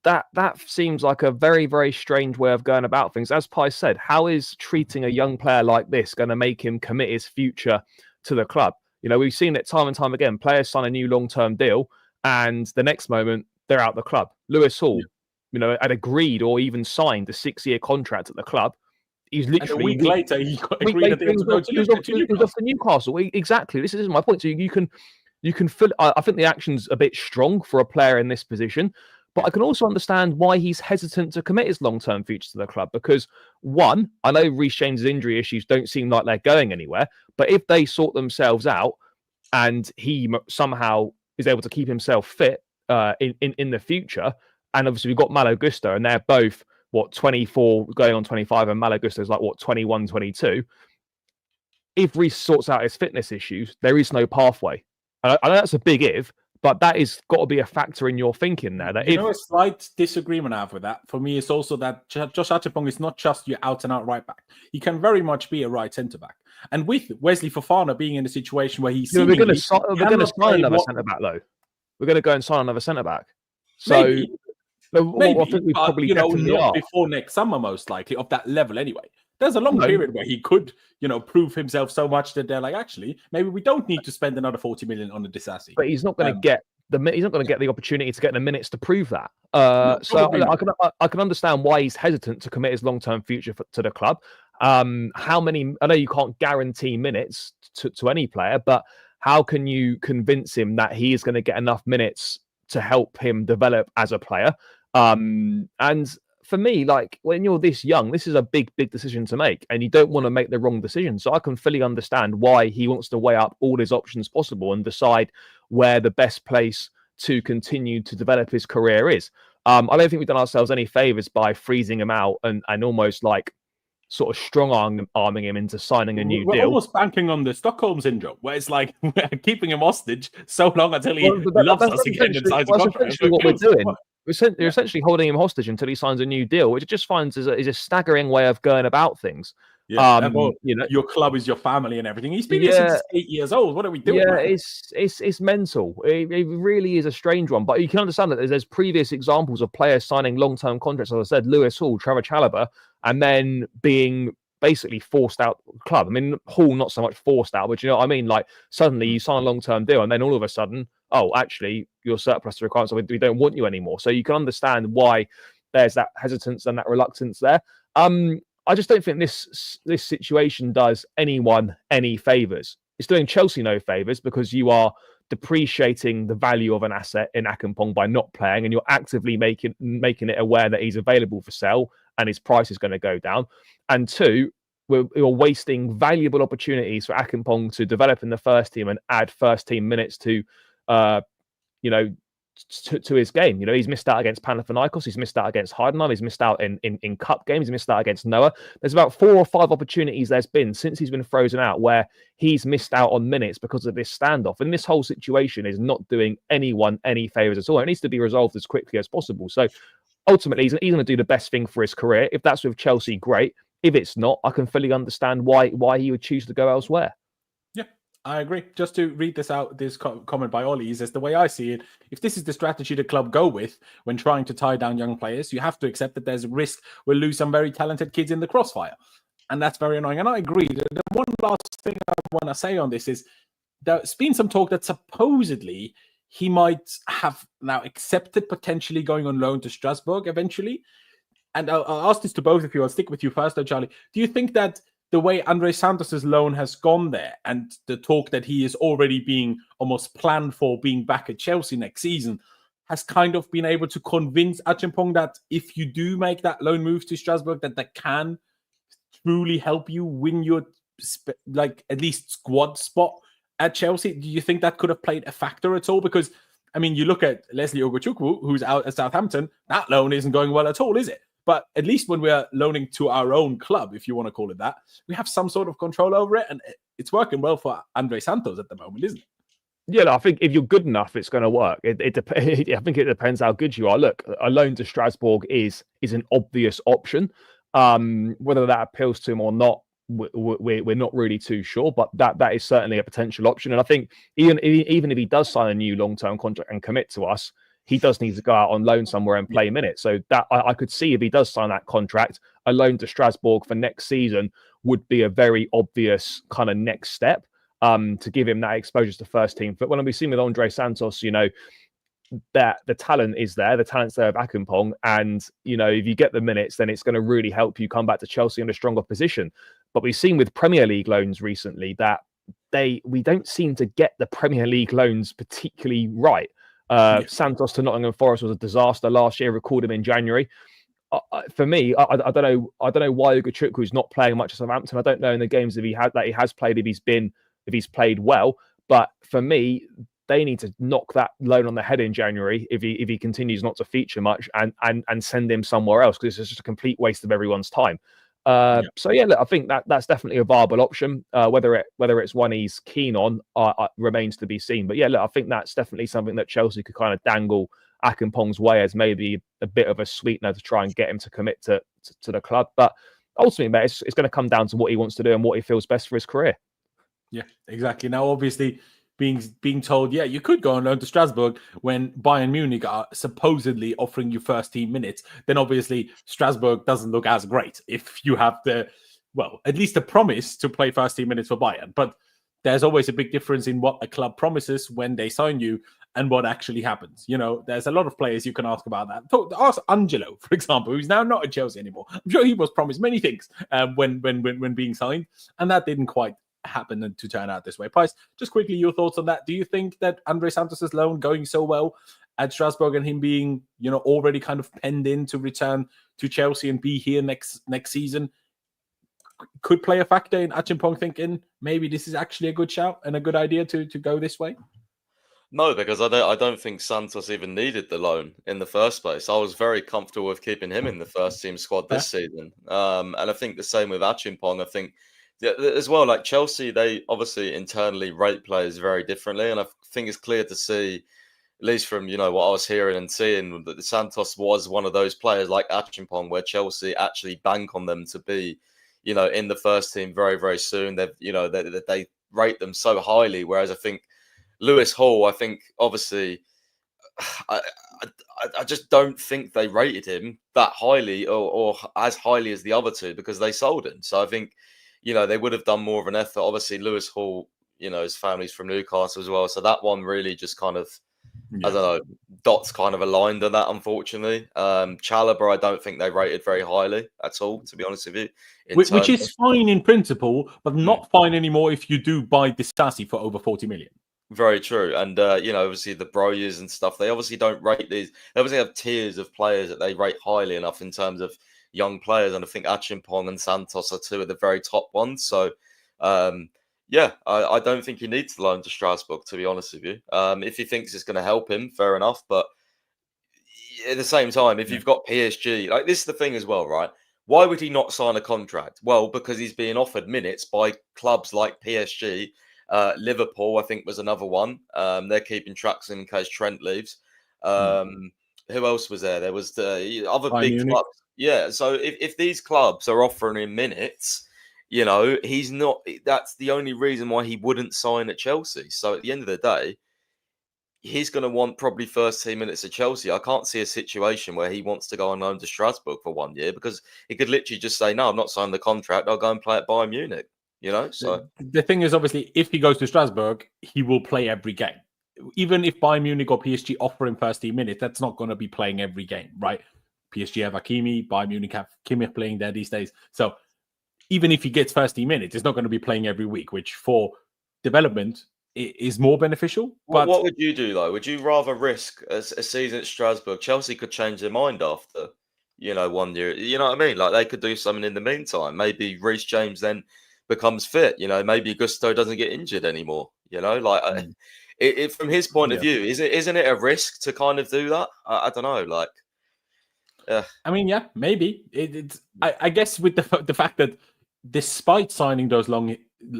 that seems like a very, very strange way of going about things. As Pi said, how is treating a young player like this going to make him commit his future to the club? We've seen it time and time again. Players sign a new long-term deal, and the next moment they're out the club. Lewis Hall, had agreed or even signed a 6-year contract at the club. He's literally and a week later he got agreed at the end to Newcastle. Exactly. This is my point. So you can feel. I think the action's a bit strong for a player in this position. But I can also understand why he's hesitant to commit his long-term future to the club. Because, one, I know Reece James' injury issues don't seem like they're going anywhere. But if they sort themselves out and he somehow is able to keep himself fit in the future, and obviously we've got Malo Gusto, and they're both, 24 going on 25, and Malo Gusto's 21, 22. If Reece sorts out his fitness issues, there is no pathway. And I know that's a big if, but that is got to be a factor in your thinking there. That a slight disagreement I have with that, for me, is also that Josh Acheampong is not just your out-and-out right-back. He can very much be a right centre-back. And with Wesley Fofana being in a situation where he's we're going to sign another centre-back, though. We're going to go and sign another centre-back. So maybe, I think we probably not before next summer, most likely, of that level anyway. There's a long period where he could, prove himself so much that they're like, actually, maybe we don't need to spend another 40 million on a Disasi. But he's not going to get the opportunity to get the minutes to prove that. So I can understand why he's hesitant to commit his long-term future to the club. How many? I know you can't guarantee minutes to any player, but how can you convince him that he is going to get enough minutes to help him develop as a player? And for me, when you're this young, this is a big, big decision to make, and you don't want to make the wrong decision. So I can fully understand why he wants to weigh up all his options possible and decide where the best place to continue to develop his career is. I don't think we've done ourselves any favors by freezing him out and almost sort of strong-arming him into signing a new deal. We're almost banking on the Stockholm syndrome, where it's like we're keeping him hostage so long until he loves us again and signs a contract. That's essentially what we're doing. You're essentially holding him hostage until he signs a new deal, which it just finds is a staggering way of going about things. Yeah, your club is your family and everything. He's been here since 8 years old. What are we doing? Yeah, it's mental. It really is a strange one. But you can understand that there's previous examples of players signing long-term contracts. As I said, Lewis Hall, Trevor Chalobah, and then being basically forced out the club. I mean, Hall not so much forced out, but you know what I mean? Suddenly you sign a long-term deal, and then all of a sudden, actually, you're surplus to requirements, so we don't want you anymore. So you can understand why there's that hesitance and that reluctance there. I just don't think this situation does anyone any favours. It's doing Chelsea no favours because you are depreciating the value of an asset in Acheampong by not playing, and you're actively making it aware that he's available for sale and his price is going to go down. And two, we're wasting valuable opportunities for Acheampong to develop in the first team and add first team minutes to his game. He's missed out against Panathinaikos, he's missed out against Heidenheim, he's missed out in cup games, he's missed out against Noah. There's about 4 or 5 opportunities there's been since he's been frozen out where he's missed out on minutes because of this standoff. And this whole situation is not doing anyone any favours at all. It needs to be resolved as quickly as possible. So ultimately, he's going to do the best thing for his career. If that's with Chelsea, great. If it's not, I can fully understand why he would choose to go elsewhere. I agree. Just to read this out, this comment by Ollie says, the way I see it, if this is the strategy the club go with when trying to tie down young players, you have to accept that there's a risk we'll lose some very talented kids in the crossfire. And that's very annoying. And I agree. The one last thing I want to say on this is there's been some talk that supposedly he might have now accepted potentially going on loan to Strasbourg eventually. And I'll ask this to both of you. I'll stick with you first, though, Charlie. Do you think that the way André Santos' loan has gone there and the talk that he is already being almost planned for being back at Chelsea next season has kind of been able to convince Acheampong that if you do make that loan move to Strasbourg, that can truly help you win your at least squad spot at Chelsea? Do you think that could have played a factor at all? Because, I mean, you look at Leslie Ogochukwu, who's out at Southampton, that loan isn't going well at all, is it? But at least when we're loaning to our own club, if you want to call it that, we have some sort of control over it. And it's working well for André Santos at the moment, isn't it? Yeah, I think if you're good enough, it's going to work. I think it depends how good you are. Look, a loan to Strasbourg is an obvious option. Whether that appeals to him or not, we're not really too sure. But that is certainly a potential option. And I think even if he does sign a new long-term contract and commit to us, he does need to go out on loan somewhere and play minutes. So that I could see if he does sign that contract, a loan to Strasbourg for next season would be a very obvious kind of next step to give him that exposure to first team. But when we've seen with Andre Santos, that the talent is there, the talent's there of Acheampong, and if you get the minutes, then it's going to really help you come back to Chelsea in a stronger position. But we've seen with Premier League loans recently that we don't seem to get the Premier League loans particularly right. Santos to Nottingham Forest was a disaster last year. Recalled him in January. For me, I don't know why Ugochukwu is not playing much at Southampton. I don't know in the games that he has played if he's played well. But for me, they need to knock that loan on the head in January if he continues not to feature much and send him somewhere else, because it's just a complete waste of everyone's time. So yeah, look, I think that's definitely a viable option. Whether it's one he's keen on remains to be seen. But yeah, look, I think that's definitely something that Chelsea could kind of dangle Acheampong's way as maybe a bit of a sweetener to try and get him to commit to the club. But ultimately, mate, it's going to come down to what he wants to do and what he feels best for his career. Yeah, exactly. Now, obviously, being told, yeah, you could go on loan to Strasbourg when Bayern Munich are supposedly offering you first team minutes, then obviously Strasbourg doesn't look as great if you have at least a promise to play first team minutes for Bayern. But there's always a big difference in what a club promises when they sign you and what actually happens. There's a lot of players you can ask about that. Ask Angelo, for example, who's now not at Chelsea anymore. I'm sure he was promised many things when being signed, and that didn't quite happen to turn out this way. Pys, just quickly, your thoughts on that. Do you think that Andre Santos's loan going so well at Strasbourg and him being, already kind of penned in to return to Chelsea and be here next season could play a factor in Acheampong thinking maybe this is actually a good shout and a good idea to go this way? No, because I don't think Santos even needed the loan in the first place. I was very comfortable with keeping him in the first team squad this season. And I think the same with Acheampong. I think as well, like Chelsea, they obviously internally rate players very differently. And I think it's clear to see, at least from, what I was hearing and seeing, that Santos was one of those players like Acheampong where Chelsea actually bank on them to be, in the first team very, very soon. They rate them so highly. Whereas I think Lewis Hall, obviously, I just don't think they rated him that highly or as highly as the other two because they sold him. So I think, they would have done more of an effort. Obviously, Lewis Hall, his family's from Newcastle as well. So that one really just kind of, I don't know, dots kind of aligned on that, unfortunately. Chalobah, I don't think they rated very highly at all, to be honest with you. Which is fine in principle, but not fine anymore if you do buy Disasi for over 40 million. Very true. And, obviously the Broyers and stuff, they obviously don't rate these. They obviously have tiers of players that they rate highly enough in terms of young players. And I think Acheampong and Santos are two of the very top ones. So, I don't think he needs to loan to Strasbourg, to be honest with you. If he thinks it's going to help him, fair enough. But at the same time, if you've got PSG, like this is the thing as well, right? Why would he not sign a contract? Well, because he's being offered minutes by clubs like PSG. Liverpool, I think, was another one. They're keeping tracks in case Trent leaves. Who else was there? There was the other big clubs. Yeah, so if these clubs are offering him minutes, he's not. That's the only reason why he wouldn't sign at Chelsea. So at the end of the day, he's going to want probably first team minutes at Chelsea. I can't see a situation where he wants to go on loan to Strasbourg for 1 year because he could literally just say, "No, I'm not signing the contract. I'll go and play at Bayern Munich." So the thing is, obviously, if he goes to Strasbourg, he will play every game. Even if Bayern Munich or PSG offer him first team minutes, that's not going to be playing every game, right? PSG have Hakimi, Bayern Munich have Kimmich playing there these days. So even if he gets first team minutes, it's not going to be playing every week, which for development is more beneficial. But what would you do, though? Would you rather risk a season at Strasbourg? Chelsea could change their mind after, 1 year. You know what I mean? Like they could do something in the meantime. Maybe Reece James then becomes fit. Maybe Gusto doesn't get injured anymore. From his point of view, isn't it a risk to kind of do that? I don't know. Like, I mean, yeah, maybe I guess with the fact that despite signing those long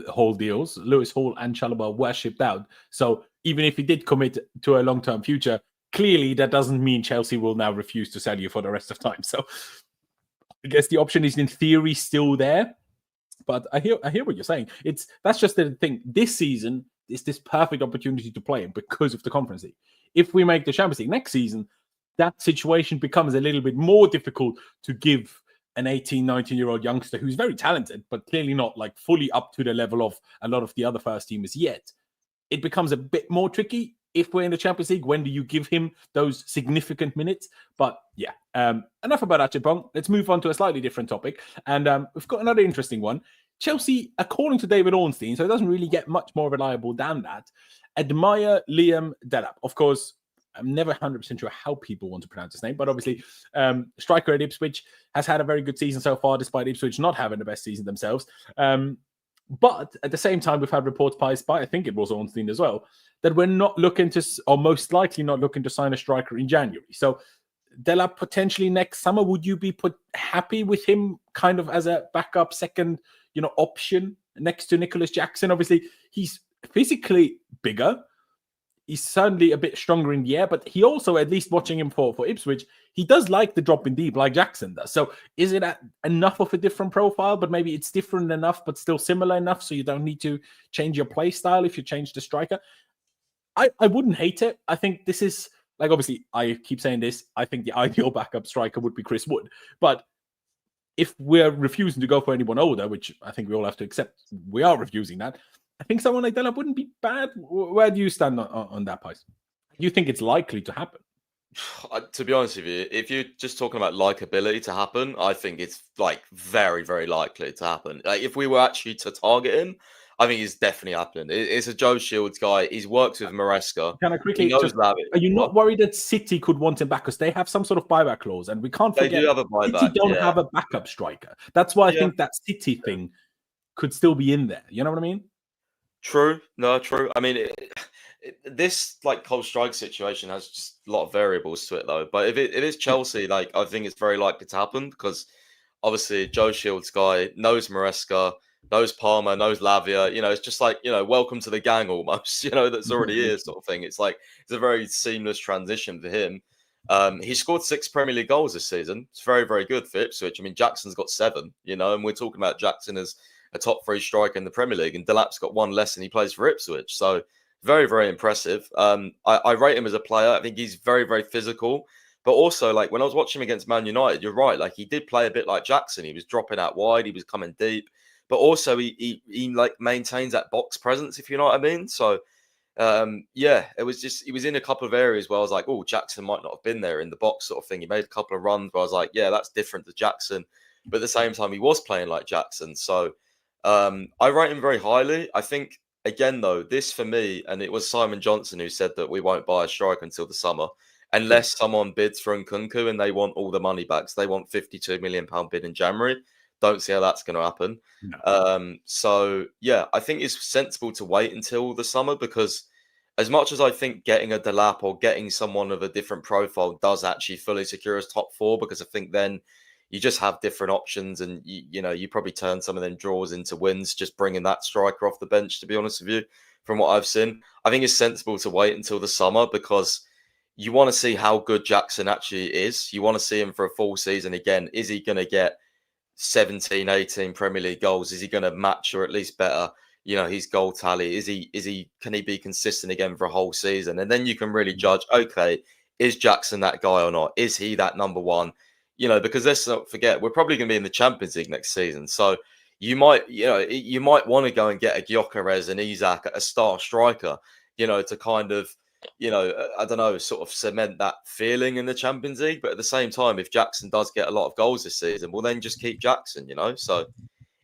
haul deals, Lewis Hall and Chalobah were shipped out. So even if he did commit to a long-term future, clearly that doesn't mean Chelsea will now refuse to sell you for the rest of time. So I guess the option is in theory still there. But I hear what you're saying. That's just the thing. This season is this perfect opportunity to play him because of the Conference League. if we make the Champions League next season, that situation becomes a little bit more difficult to give an 18, 19-year-old youngster who's very talented, but clearly not like fully up to the level of a lot of the other first teamers yet. It becomes a bit more tricky if we're in the Champions League. When do you give him those significant minutes? But yeah, enough about Acheampong. Let's move on to a slightly different topic. And we've got another interesting one. Chelsea, according to David Ornstein, so it doesn't really get much more reliable than that, admire Liam Delap. Of course, I'm never 100% sure how people want to pronounce his name, but obviously, striker at Ipswich has had a very good season so far, despite Ipswich not having the best season themselves. But at the same time, we've had reports by, I think it was Ornstein as well, that we're not looking to, or most likely not looking to sign a striker in January. So Delap potentially next summer, would you be happy with him kind of as a backup second, option next to Nicholas Jackson? Obviously, he's physically bigger. He's certainly a bit stronger in the air, but he also, at least watching him for Ipswich, he does like the drop in deep like Jackson does. So is it enough of a different profile, but maybe it's different enough, but still similar enough so you don't need to change your play style if you change the striker? I wouldn't hate it. I think this is, like, obviously, I keep saying this, I think the ideal backup striker would be Chris Wood. But if we're refusing to go for anyone older, which I think we all have to accept, we are refusing that, I think someone like Delap wouldn't be bad. Where do you stand on that, Pys? Do you think it's likely to happen? To be honest with you, if you're just talking about likability to happen, I think it's like very, very likely to happen. Like if we were actually to target him, I think it's definitely happening. It's a Joe Shields guy. He's worked with Maresca. Can I quickly are you not worried that City could want him back? Because they have some sort of buyback clause, and we can't forget they do have a buyback. City don't have a backup striker. That's why I think that City thing could still be in there. You know what I mean? True. No, true. I mean, this like cold strike situation has just a lot of variables to it, though. But if it is Chelsea, like I think it's very likely to happen because obviously Joe Shields guy knows Maresca, knows Palmer, knows Lavia. It's just like welcome to the gang almost. That's already here sort of thing. It's like it's a very seamless transition for him. He scored 6 Premier League goals this season. It's very, very good for Ipswich. I mean, Jackson's got 7. And we're talking about Jackson as a top 3 striker in the Premier League, and Delap's got 1 less and he plays for Ipswich. So very, very impressive. I rate him as a player. I think he's very, very physical. But also, like when I was watching him against Man United, you're right. Like he did play a bit like Jackson. He was dropping out wide. He was coming deep. But also he like maintains that box presence, if you know what I mean. So it was just he was in a couple of areas where I was like, oh, Jackson might not have been there in the box sort of thing. He made a couple of runs where I was like, yeah, that's different to Jackson. But at the same time, he was playing like Jackson. So I rate him very highly. I think, again, though, this for me, and it was Simon Johnson who said that we won't buy a striker until the summer, unless someone bids for Nkunku and they want all the money back. So they want £52 million bid in January. Don't see how that's going to happen. No. So, yeah, I think it's sensible to wait until the summer because as much as I think getting a Delap or getting someone of a different profile does actually fully secure us top 4, because I think then you just have different options and, you probably turn some of them draws into wins, just bringing that striker off the bench, to be honest with you, from what I've seen. I think it's sensible to wait until the summer because you want to see how good Jackson actually is. You want to see him for a full season again. Is he going to get 17, 18 Premier League goals? Is he going to match or at least better, his goal tally? Can he be consistent again for a whole season? And then you can really judge, okay, is Jackson that guy or not? Is he that number 1? Because let's not forget, we're probably going to be in the Champions League next season. So you might want to go and get a Gyökeres and Isak, a star striker, to kind of, I don't know, sort of cement that feeling in the Champions League. But at the same time, if Jackson does get a lot of goals this season, well, then just keep Jackson, So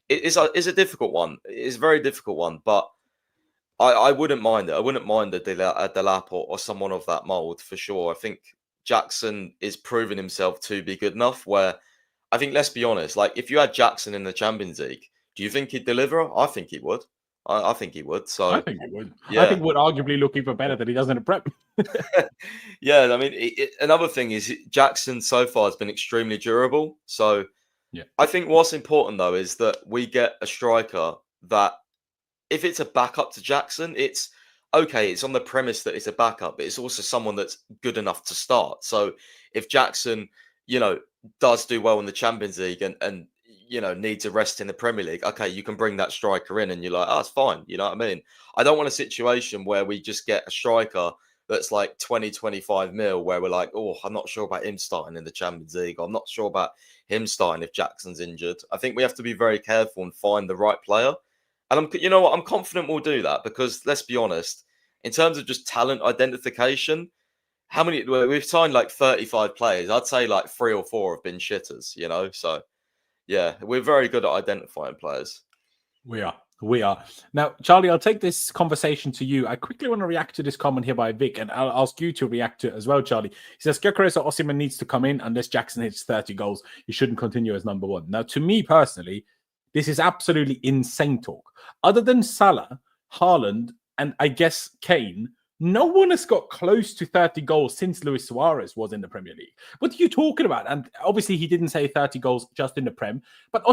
it's a difficult one. It's a very difficult one, but I wouldn't mind it. I wouldn't mind a Delap or someone of that mould for sure. I think Jackson is proving himself to be good enough where I think, let's be honest, like if you had Jackson in the Champions League, do you think he'd deliver? I think he would. I think he would. So I think he would. Yeah. I think would arguably look even better than he does in a Prep. Yeah, I mean, another thing is Jackson so far has been extremely durable. So yeah, I think what's important though is that we get a striker that, if it's a backup to Jackson, it's okay. It's on the premise that it's a backup, but it's also someone that's good enough to start. So if Jackson, does do well in the Champions League and needs a rest in the Premier League, okay, you can bring that striker in and you're like, oh, it's fine. You know what I mean? I don't want a situation where we just get a striker that's like 20, 25 mil, where we're like, oh, I'm not sure about him starting in the Champions League. Or I'm not sure about him starting if Jackson's injured. I think we have to be very careful and find the right player. And you know what? I'm confident we'll do that because let's be honest, in terms of just talent identification, how many we've signed like 35 players. I'd say like 3 or 4 have been shitters, you know? So yeah, we're very good at identifying players. We are. Now, Charlie, I'll take this conversation to you. I quickly want to react to this comment here by Vic, and I'll ask you to react to it as well, Charlie. He says, Gyökeres or Osimhen needs to come in unless Jackson hits 30 goals. He shouldn't continue as number one. Now, to me personally, this is absolutely insane talk. Other than Salah, Haaland, and I guess Kane, no one has got close to 30 goals since Luis Suarez was in the Premier League. What are you talking about? And obviously, he didn't say 30 goals just in the Prem. But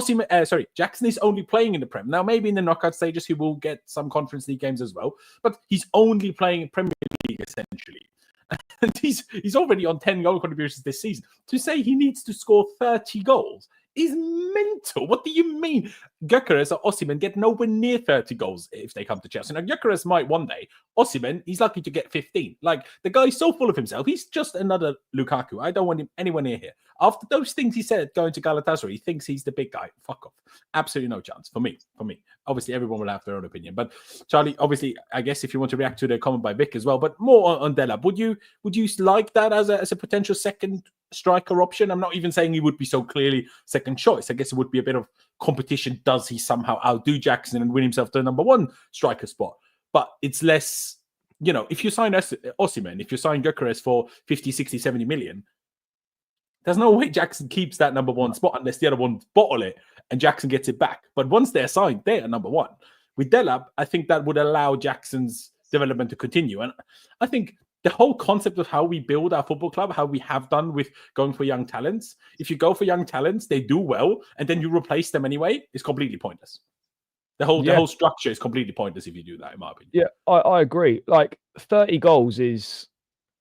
Jackson is only playing in the Prem. Now, maybe in the knockout stages, he will get some Conference League games as well. But he's only playing in Premier League, essentially. And he's already on 10 goal contributions this season. To say he needs to score 30 goals is mental. What do you mean? Gyökeres or Osimhen get nowhere near 30 goals if they come to Chelsea. Now, Gyökeres might one day. Osimhen, he's lucky to get 15. Like, the guy's so full of himself. He's just another Lukaku. I don't want him anywhere near here. After those things he said going to Galatasaray, he thinks he's the big guy. Fuck off. Absolutely no chance for me. Obviously, everyone will have their own opinion. But Charlie, obviously, I guess if you want to react to the comment by Vic as well, but more on Delap, would you like that as a potential second striker option? I'm not even saying he would be so clearly second choice. I guess it would be a bit of competition. Does he somehow outdo Jackson and win himself the number one striker spot? But it's less, if you sign Osimhen, if you sign Gyökeres for 50, 60, 70 million, there's no way Jackson keeps that number one spot unless the other ones bottle it and Jackson gets it back. But once they're signed, they are number one. With Delap, I think that would allow Jackson's development to continue. And I think the whole concept of how we build our football club, how we have done with going for young talents, if you go for young talents, they do well, and then you replace them anyway, is completely pointless. The whole structure is completely pointless if you do that, in my opinion. Yeah, I agree. Like, 30 goals is...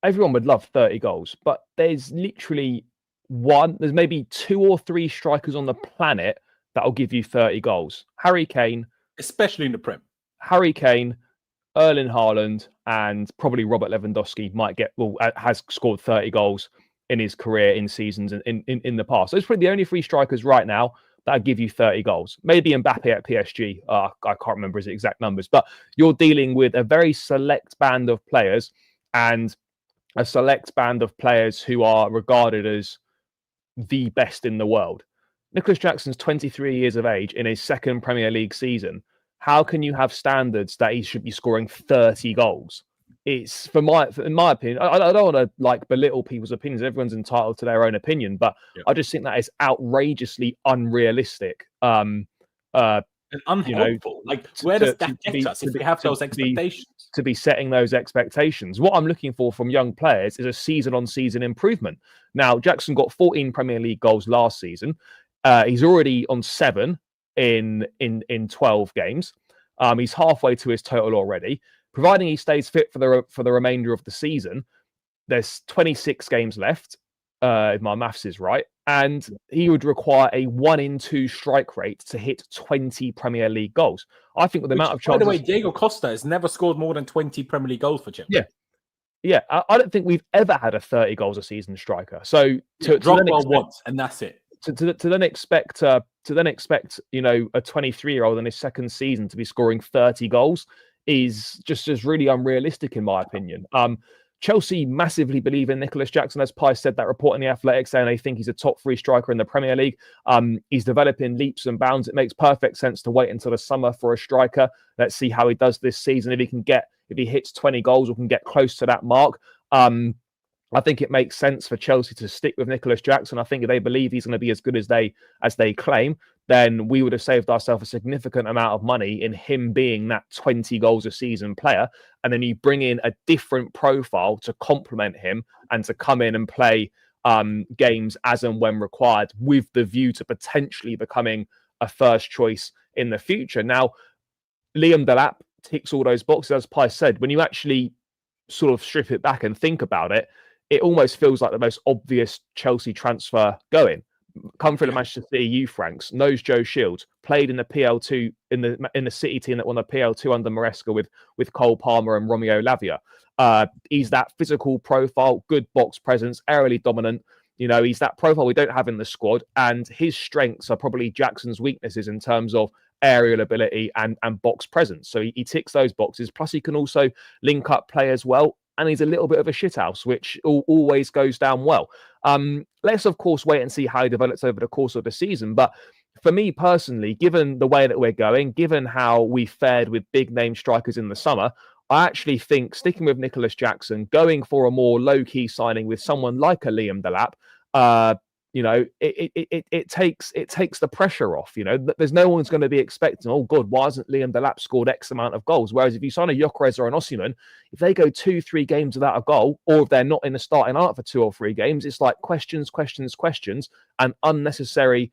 Everyone would love 30 goals, but there's literally there's maybe 2 or 3 strikers on the planet that'll give you 30 goals. Harry Kane. Especially in the Prem. Harry Kane, Erling Haaland, and probably Robert Lewandowski has scored 30 goals in his career in seasons in the past. Those are probably the only 3 strikers right now that give you 30 goals. Maybe Mbappe at PSG. I can't remember his exact numbers, but you're dealing with a very select band of players and a select band of players who are regarded as the best in the world. Nicholas Jackson's 23 years of age in his second Premier League season. How can you have standards that he should be scoring 30 goals? It's in my opinion, I don't want to belittle people's opinions. Everyone's entitled to their own opinion, but I just think that is outrageously unrealistic. And unhelpful. Where does that get us if we have those expectations? To be setting those expectations. What I'm looking for from young players is a season-on-season improvement. Now, Jackson got 14 Premier League goals last season. He's already on 7 in 12 games. He's halfway to his total already. Providing he stays fit for the remainder of the season, there's 26 games left, if my maths is right, and he would require a 1 in 2 strike rate to hit 20 Premier League goals. I think with the amount of chances... By the way, Diego Costa has never scored more than 20 Premier League goals for Chelsea. Yeah. I don't think we've ever had a 30 goals a season striker. So Drogba once, and that's it. To then expect a 23-year-old in his second season to be scoring 30 goals is just really unrealistic, in my opinion. Chelsea massively believe in Nicholas Jackson, as Pi said that report in The Athletic saying they think he's a top 3 striker in the Premier League. He's developing leaps and bounds. It makes perfect sense to wait until the summer for a striker. Let's see how he does this season. If he hits 20 goals or can get close to that mark, I think it makes sense for Chelsea to stick with Nicholas Jackson. I think if they believe he's going to be as good as they claim, then we would have saved ourselves a significant amount of money in him being that 20 goals a season player. And then you bring in a different profile to complement him and to come in and play games as and when required, with the view to potentially becoming a first choice in the future. Now, Liam Delap ticks all those boxes, as Pi said. When you actually sort of strip it back and think about it, it almost feels like the most obvious Chelsea transfer going. come through the Manchester City youth ranks, knows Joe Shields, played in the PL2 in the City team that won the PL2 under Maresca with Cole Palmer and Romeo Lavia. He's that physical profile, good box presence, aerially dominant. He's that profile we don't have in the squad, and his strengths are probably Jackson's weaknesses in terms of aerial ability and box presence. So he ticks those boxes. Plus, he can also link up play as well. And he's a little bit of a shithouse, which always goes down well. Let's, of course, wait and see how he develops over the course of the season. But for me personally, given the way that we're going, given how we fared with big-name strikers in the summer, I actually think sticking with Nicholas Jackson, going for a more low-key signing with someone like a Liam Delap, it takes the pressure off. There's no one's going to be expecting, oh God, why hasn't Liam Delap scored X amount of goals? Whereas if you sign a Gyökeres or an Osimhen, if they go 2-3 games without a goal, or if they're not in the starting lineup for 2 or 3 games, it's like questions, and unnecessary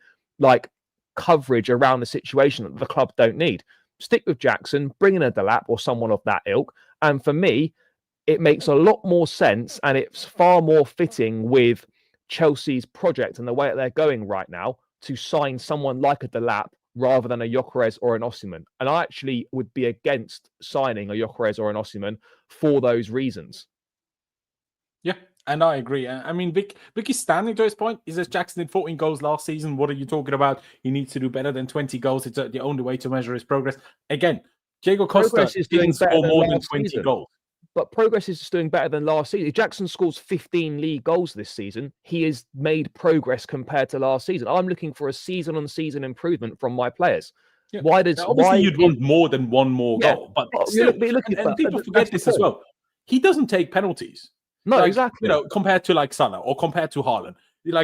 coverage around the situation that the club don't need. Stick with Jackson, bring in a Delap or someone of that ilk, and for me, it makes a lot more sense, and it's far more fitting with Chelsea's project and the way that they're going right now to sign someone like a Delap rather than a Gyökeres or an Osimhen. And I actually would be against signing a Gyökeres or an Osimhen for those reasons. Yeah, and I agree. I mean, Vicky's standing to his point. He says Jackson did 14 goals last season. What are you talking about? He needs to do better than 20 goals. It's the only way to measure his progress. Again, Diego Costa didn't score more than 20 goals. But progress is just doing better than last season. If Jackson scores 15 league goals this season, he has made progress compared to last season. I'm looking for a season-on-season improvement from my players. Yeah. Obviously, you'd want more than one more goal, but still, and people forget this as well. He doesn't take penalties. No, exactly. Compared to Salah or compared to Haaland.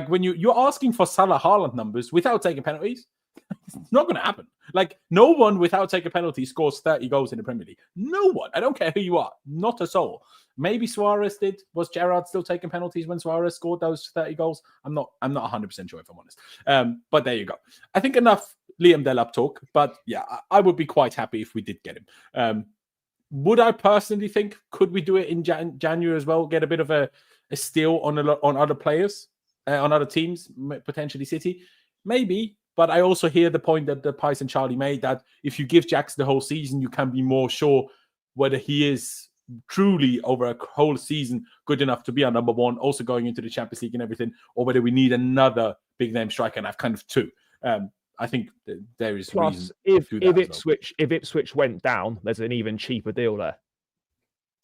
When you're asking for Salah Haaland numbers without taking penalties, it's not going to happen. No one without taking a penalty scores 30 goals in the Premier League. No one. I don't care who you are. Not a soul. Maybe Suarez did. Was Gerrard still taking penalties when Suarez scored those 30 goals? I'm not 100% sure if I'm honest. But there you go. I think enough Liam Delap talk. But yeah, I would be quite happy if we did get him. Would I personally think, could we do it in January as well? Get a bit of a steal on other players, on other teams, potentially City? Maybe. But I also hear the point that the Pys and Charlie made that if you give Jackson the whole season, you can be more sure whether he is truly over a whole season good enough to be our number one, also going into the Champions League and everything, or whether we need another big name striker and have kind of 2. I think there is plus reason if Ipswich went down, there's an even cheaper deal there.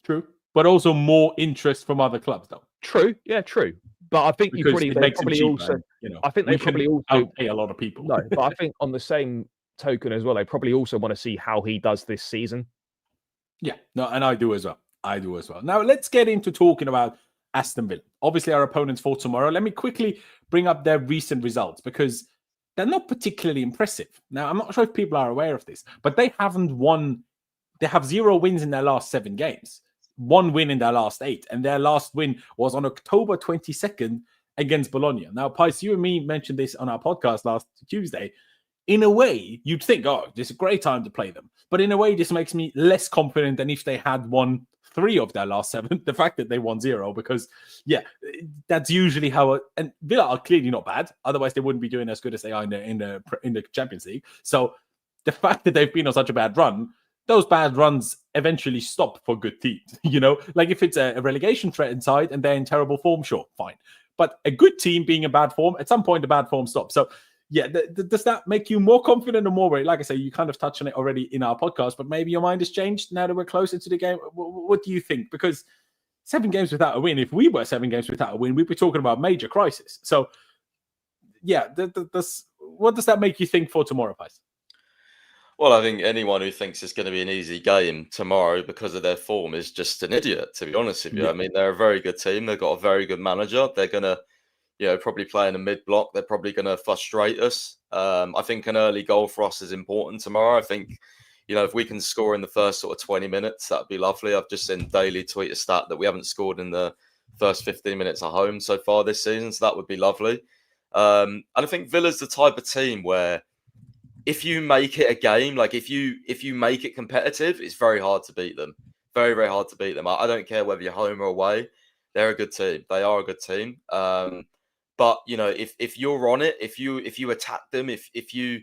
True, but also more interest from other clubs, though. True, yeah, true. But I think they probably also outpay a lot of people. No, but I think on the same token as well, they probably also want to see how he does this season. Yeah, no, and I do as well. Now let's get into talking about Aston Villa. Obviously, our opponents for tomorrow. Let me quickly bring up their recent results because they're not particularly impressive. Now, I'm not sure if people are aware of this, but they haven't won. They have 0 wins in their last 7 games. 1 win in their last 8, and their last win was on October 22nd against Bologna. Now, Pys, you and me mentioned this on our podcast last Tuesday. In a way, you'd think, oh, this is a great time to play them. But in a way, this makes me less confident than if they had won 3 of their last 7. The fact that they won 0, because, yeah, that's usually how. And Villa are clearly not bad. Otherwise, they wouldn't be doing as good as they are in the Champions League. So the fact that they've been on such a bad run, those bad runs eventually stop for good teams. If it's a relegation threat inside and they're in terrible form, sure, fine. But a good team being in bad form, at some point the bad form stops. So yeah, does that make you more confident or more worried? Like I say, you kind of touched on it already in our podcast, but maybe your mind has changed now that we're closer to the game. What do you think? Because 7 games without a win, if we were 7 games without a win, we'd be talking about major crisis. So yeah, what does that make you think for tomorrow, Pys? Well, I think anyone who thinks it's going to be an easy game tomorrow because of their form is just an idiot, to be honest with you. Yeah. I mean, they're a very good team. They've got a very good manager. They're going to, probably play in a mid-block. They're probably going to frustrate us. I think an early goal for us is important tomorrow. I think, if we can score in the first sort of 20 minutes, that'd be lovely. I've just seen Daily tweet a stat that we haven't scored in the first 15 minutes at home so far this season. So that would be lovely. And I think Villa's the type of team where, if you make it a game, if you make it competitive, it's very hard to beat them. Very, very hard to beat them. I don't care whether you're home or away. They're a good team. They are a good team. But But if you're on it, if you attack them, if you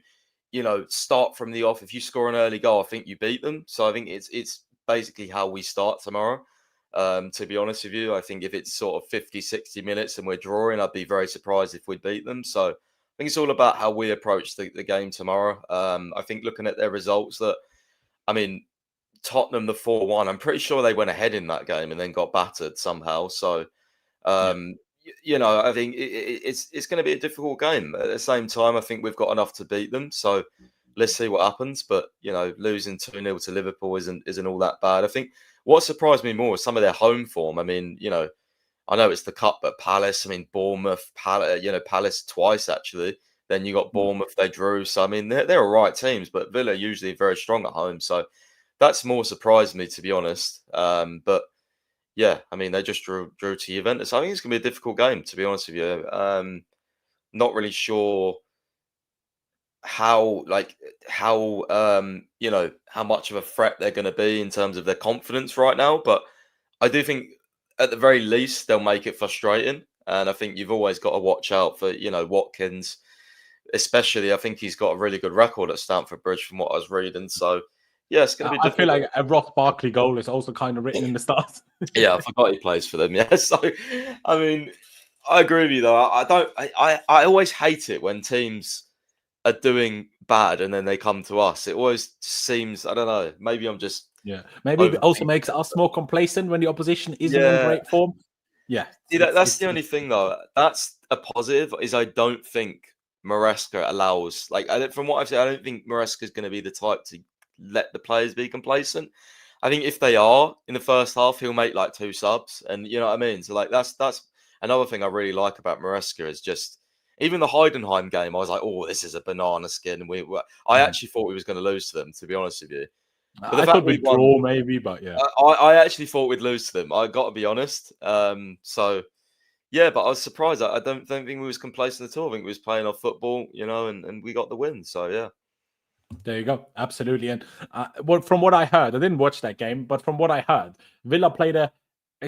start from the off, if you score an early goal, I think you beat them. So I think it's basically how we start tomorrow. To be honest with you, I think if it's sort of 50, 60 minutes and we're drawing, I'd be very surprised if we beat them. So I think it's all about how we approach the game tomorrow. I think looking at their results, Tottenham, the 4-1, I'm pretty sure they went ahead in that game and then got battered somehow. So, I think it's going to be a difficult game. At the same time, I think we've got enough to beat them. So let's see what happens. But, losing 2-0 to Liverpool isn't all that bad. I think what surprised me more was some of their home form. I know it's the cup, but Palace, Bournemouth, Palace twice, actually. Then you got Bournemouth, they drew. So, they're all right teams, but Villa usually very strong at home. So that's more surprised me, to be honest. But yeah, they just drew to Juventus. I think it's going to be a difficult game, to be honest with you. Not really sure how much of a threat they're going to be in terms of their confidence right now. But I do think at the very least they'll make it frustrating. And I think you've always got to watch out for, Watkins, especially. I think he's got a really good record at Stamford Bridge from what I was reading. So yeah, it's going to be difficult. I feel like a Ross Barkley goal is also kind of written in the stars. Yeah, I forgot he plays for them. Yeah, so I agree with you though. I always hate it when teams are doing bad and then they come to us. It always seems, I don't know. Maybe I'm just Maybe it also makes us more complacent when the opposition isn't in great form. Yeah, that's the only thing though. That's a positive. Is I don't think Maresca allows. From what I've said, I don't think Maresca is going to be the type to let the players be complacent. I think if they are in the first half, he'll make 2 subs, and you know what I mean. So that's another thing I really like about Maresca is just even the Heidenheim game. I was like, oh, this is a banana skin. I actually thought we was going to lose to them, to be honest with you. But I thought we'd draw maybe, but yeah, I actually thought we'd lose to them. I got to be honest. So yeah, but I was surprised. I don't think we was complacent at all. I think we was playing our football, and we got the win. So yeah. There you go. Absolutely. And from what I heard, I didn't watch that game, but from what I heard, Villa played a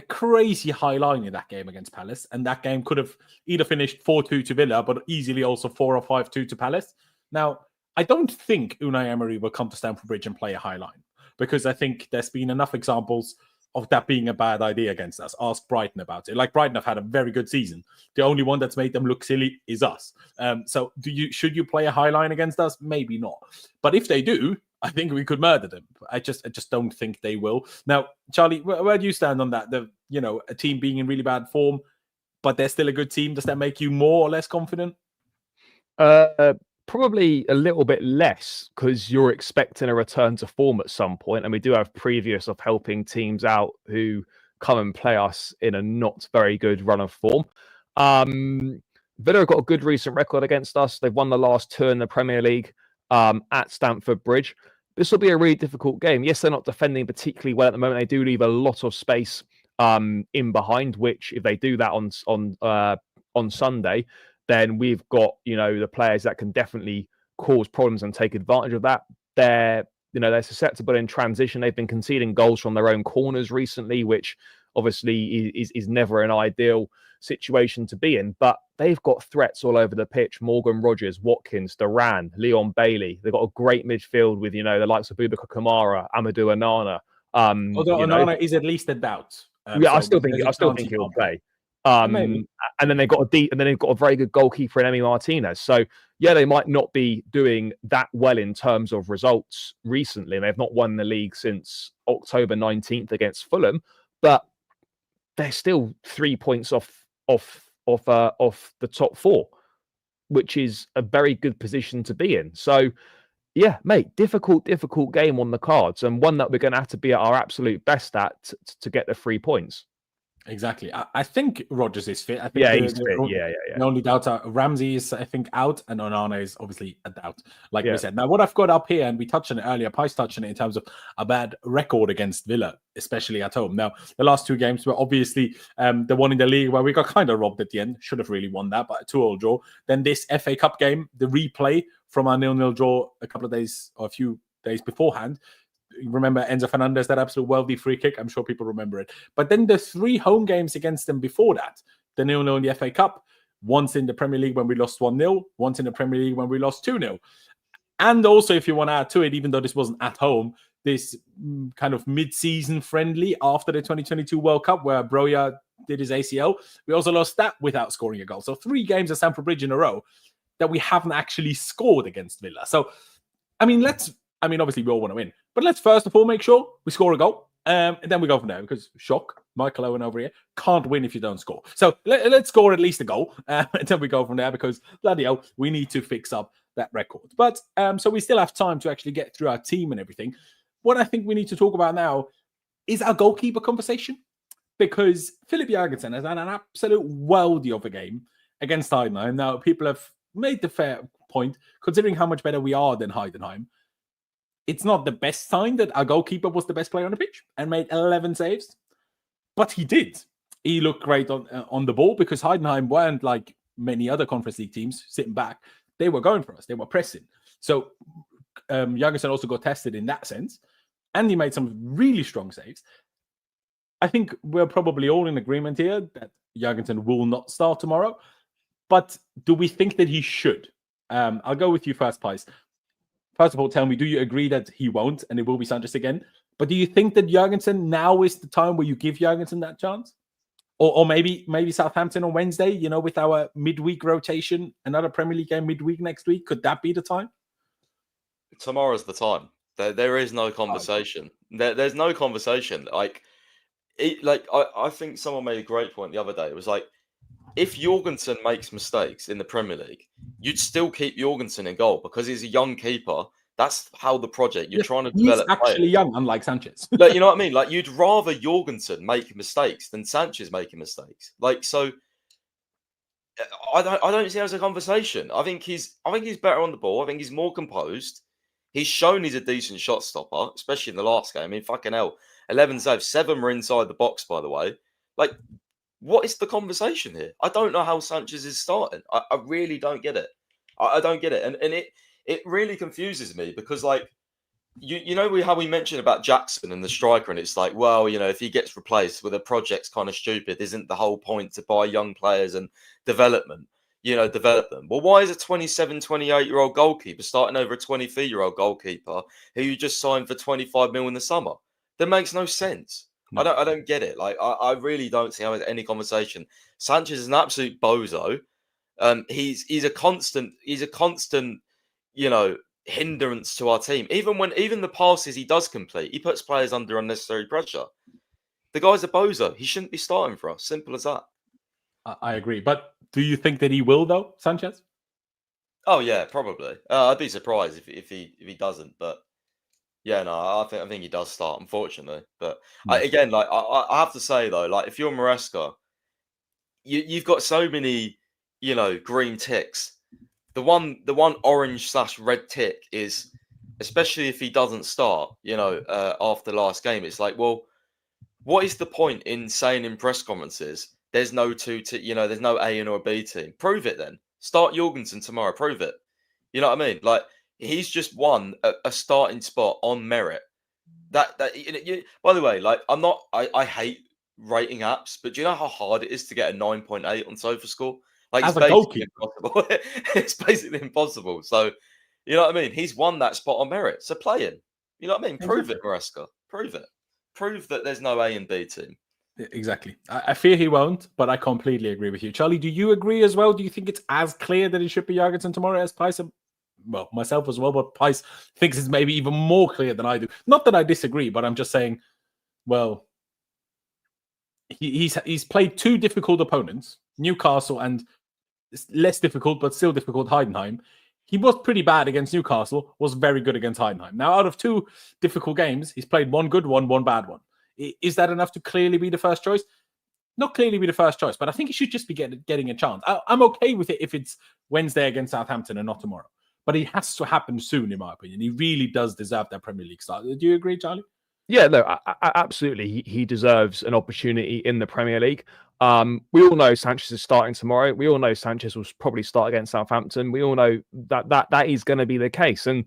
crazy high line in that game against Palace. And that game could have either finished 4-2 to Villa, but easily also 4 or 5-2 to Palace. Now, I don't think Unai Emery will come to Stamford Bridge and play a high line, because I think there's been enough examples of that being a bad idea against us. Ask Brighton about it. Brighton have had a very good season. The only one that's made them look silly is us. So should you play a high line against us? Maybe not. But if they do, I think we could murder them. I just don't think they will. Now, Charlie, where do you stand on that? A team being in really bad form, but they're still a good team. Does that make you more or less confident? Probably a little bit less, because you're expecting a return to form at some point, and we do have previous of helping teams out who come and play us in a not very good run of form. Villa have got a good recent record against us. They've won the last 2 in the Premier League at Stamford Bridge. This will be a really difficult game. Yes, they're not defending particularly well at the moment. They do leave a lot of space in behind, which if they do that on Sunday, then we've got, the players that can definitely cause problems and take advantage of that. They're susceptible in transition. They've been conceding goals from their own corners recently, which obviously is never an ideal situation to be in. But they've got threats all over the pitch. Morgan Rogers, Watkins, Duran, Leon Bailey. They've got a great midfield with, the likes of Boubacar Kamara, Amadou Onana. Although Onana is at least a doubt. I still think he'll play. And then they've got a very good goalkeeper in Emi Martinez. So yeah, they might not be doing that well in terms of results recently, and they've not won the league since October 19th against Fulham, but they're still 3 points off the top 4, which is a very good position to be in. So yeah, mate, difficult game on the cards, and one that we're going to have to be at our absolute best at to get the 3 points. Exactly. I think Rodgers is fit. I think he's fit. The only doubts are Ramsey is, I think, out, and Onana is obviously a doubt, like we said. Now, what I've got up here, and we touched on it earlier, Pys touched on it in terms of a bad record against Villa, especially at home. Now, the last 2 games were obviously the one in the league where we got kind of robbed at the end. Should have really won that, but a 2-2 draw. Then this FA Cup game, the replay from our 0-0 draw a few days beforehand. Remember Enzo Fernandez, that absolute wealthy free kick? I'm sure people remember it. But then the 3 home games against them before that, the 0-0 in the FA Cup, once in the Premier League when we lost 1-0, once in the Premier League when we lost 2-0. And also, if you want to add to it, even though this wasn't at home, this kind of mid-season friendly after the 2022 World Cup where Broja did his ACL, we also lost that without scoring a goal. So 3 games at Stamford Bridge in a row that we haven't actually scored against Villa. So, obviously we all want to win, but let's first of all make sure we score a goal. And then we go from there because, shock, Michael Owen over here, can't win if you don't score. So let's score at least a goal. And then we go from there because, bloody hell, we need to fix up that record. But so we still have time to actually get through our team and everything. What I think we need to talk about now is our goalkeeper conversation, because Filip Jörgensen has had an absolute worldie of a game against Heidenheim. Now, people have made the fair point, considering how much better we are than Heidenheim. It's not the best sign that our goalkeeper was the best player on the pitch and made 11 saves, but he did. He looked great on the ball because Heidenheim weren't like many other Conference League teams sitting back. They were going for us. They were pressing. So Jörgensen also got tested in that sense, and he made some really strong saves. I think we're probably all in agreement here that Jörgensen will not start tomorrow, but do we think that he should? I'll go with you first, Pys. First of all, tell me, do you agree that he won't and it will be Sanchez again? But do you think that Jörgensen, now is the time where you give Jörgensen that chance? Or maybe Southampton on Wednesday, with our midweek rotation, another Premier League game midweek next week, could that be the time? Tomorrow's the time. There is no conversation. There's no conversation. I think someone made a great point the other day. It was like, if Jörgensen makes mistakes in the Premier League, you'd still keep Jörgensen in goal because he's a young keeper. That's how the project you're trying to develop. He's actually young, unlike Sanchez. Like, you know what I mean? Like, you'd rather Jörgensen make mistakes than Sanchez making mistakes. Like, so I don't see it as a conversation. I think he's better on the ball. I think he's more composed. He's shown he's a decent shot stopper, especially in the last game. I mean, fucking hell, 11 saves, 7 were inside the box, by the way. Like, what is the conversation here? I don't know how Sanchez is starting. I really don't get it. I don't get it. And it really confuses me because, like, how we mentioned about Jackson and the striker, and it's like, well, if he gets replaced with a project's kind of stupid, isn't the whole point to buy young players and develop them? Well, why is a 27, 28-year-old goalkeeper starting over a 23-year-old goalkeeper who you just signed for 25 mil in the summer? That makes no sense. No. I don't get it. Like, I really don't see how there's any conversation. Sanchez is an absolute bozo. He's a constant, hindrance to our team. Even the passes he does complete, he puts players under unnecessary pressure. The guy's a bozo. He shouldn't be starting for us. Simple as that. I agree. But do you think that he will, though, Sanchez? Oh yeah, probably. I'd be surprised if he doesn't. But yeah, no, I think he does start, unfortunately. But I have to say though, like, if you're Maresca, you've got so many, green ticks. The one orange/red tick is, especially if he doesn't start, after last game, it's like, well, what is the point in saying in press conferences there's no there's no A or a B team? Prove it then. Start Jörgensen tomorrow. Prove it. You know what I mean? Like, he's just won a starting spot on merit. By the way, like, I hate rating apps, but do you know how hard it is to get a 9.8 on SofaScore? Like, as a goalkeeper, impossible. It's basically impossible. So, you know what I mean? He's won that spot on merit. So play him. You know what I mean? Prove it, Maresca. Prove it. Prove that there's no A and B team. Exactly. I fear he won't, but I completely agree with you. Charlie, do you agree as well? Do you think it's as clear that it should be Jörgensen tomorrow as Pys? Well, myself as well, but Pys thinks it's maybe even more clear than I do. Not that I disagree, but I'm just saying, well, he's played 2 difficult opponents, Newcastle and less difficult, but still difficult, Heidenheim. He was pretty bad against Newcastle, was very good against Heidenheim. Now, out of 2 difficult games, he's played 1 good one, 1 bad one. Is that enough to clearly be the first choice? Not clearly be the first choice, but I think he should just be getting a chance. I'm okay with it if it's Wednesday against Southampton and not tomorrow. But it has to happen soon, in my opinion. He really does deserve that Premier League start. Do you agree, Charlie? Yeah, no, absolutely. He deserves an opportunity in the Premier League. We all know Sanchez is starting tomorrow. We all know Sanchez will probably start against Southampton. We all know that is going to be the case. And,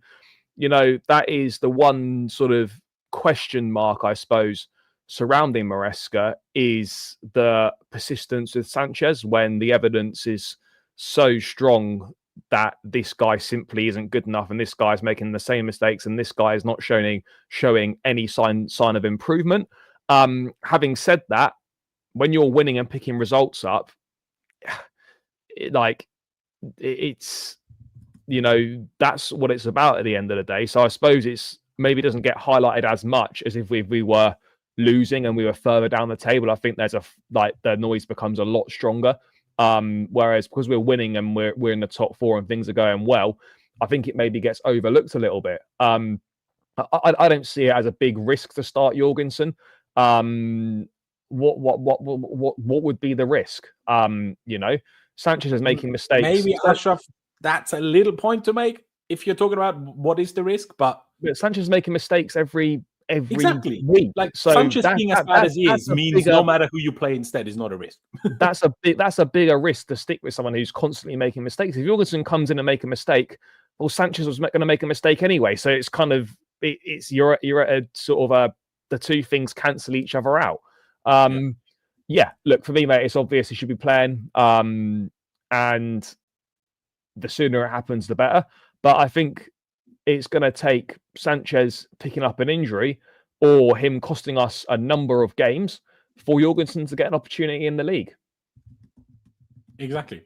that is the one sort of question mark, I suppose, surrounding Maresca, is the persistence with Sanchez when the evidence is so strong that this guy simply isn't good enough, and this guy's making the same mistakes, and this guy is not showing any sign of improvement. Having said that, when you're winning and picking results up, it's that's what it's about at the end of the day. So I suppose it's maybe doesn't get highlighted as much as if we were losing and we were further down the table. I think there's the noise becomes a lot stronger. Whereas because we're winning and we're in the top 4 and things are going well, I think it maybe gets overlooked a little bit. I don't see it as a big risk to start Jörgensen. What would be the risk? Sanchez is making mistakes. Maybe Ashraf, that's a little point to make if you're talking about what is the risk, but Sanchez is making mistakes every exactly week. Like so Sanchez being as bad as he is means no matter who you play instead is not a risk. that's a bigger risk to stick with someone who's constantly making mistakes. If Jörgensen comes in and make a mistake, well, Sanchez was going to make a mistake anyway. So it's kind of you're at a sort of the two things cancel each other out. Look, for me, mate, it's obvious he should be playing. And the sooner it happens, the better. But I think it's going to take Sanchez picking up an injury or him costing us a number of games for Jörgensen to get an opportunity in the league. Exactly.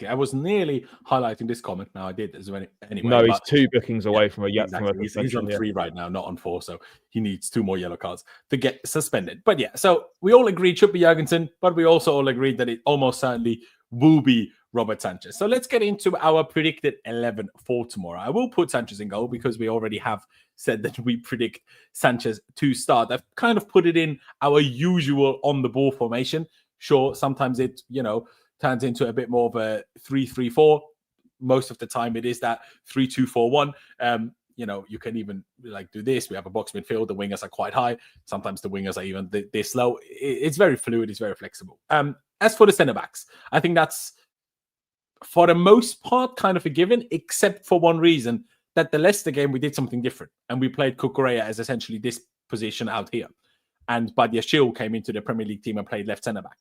I was nearly highlighting this comment. Now I did as well anyway. No, he's 2 bookings away from a exactly. He's on 3 right now, not on 4. So he needs 2 more yellow cards to get suspended. But yeah, so we all agreed it should be Jörgensen, but we also all agreed that it almost certainly will be Robert Sanchez. So let's get into our predicted 11 for tomorrow. I will put Sanchez in goal because we already have said that we predict Sanchez to start. I've kind of put it in our usual on the ball formation. Sure, sometimes it, turns into a bit more of a 3-3-4. Most of the time it is that 3-2-4-1. You can even do this. We have a box midfield. The wingers are quite high. Sometimes the wingers are even this slow. It's very fluid. It's very flexible. As for the centre backs, I think that's for the most part kind of a given, except for one reason, that the Leicester game we did something different and we played Cucurella as essentially this position out here, and Badiashile came into the Premier League team and played left centre back.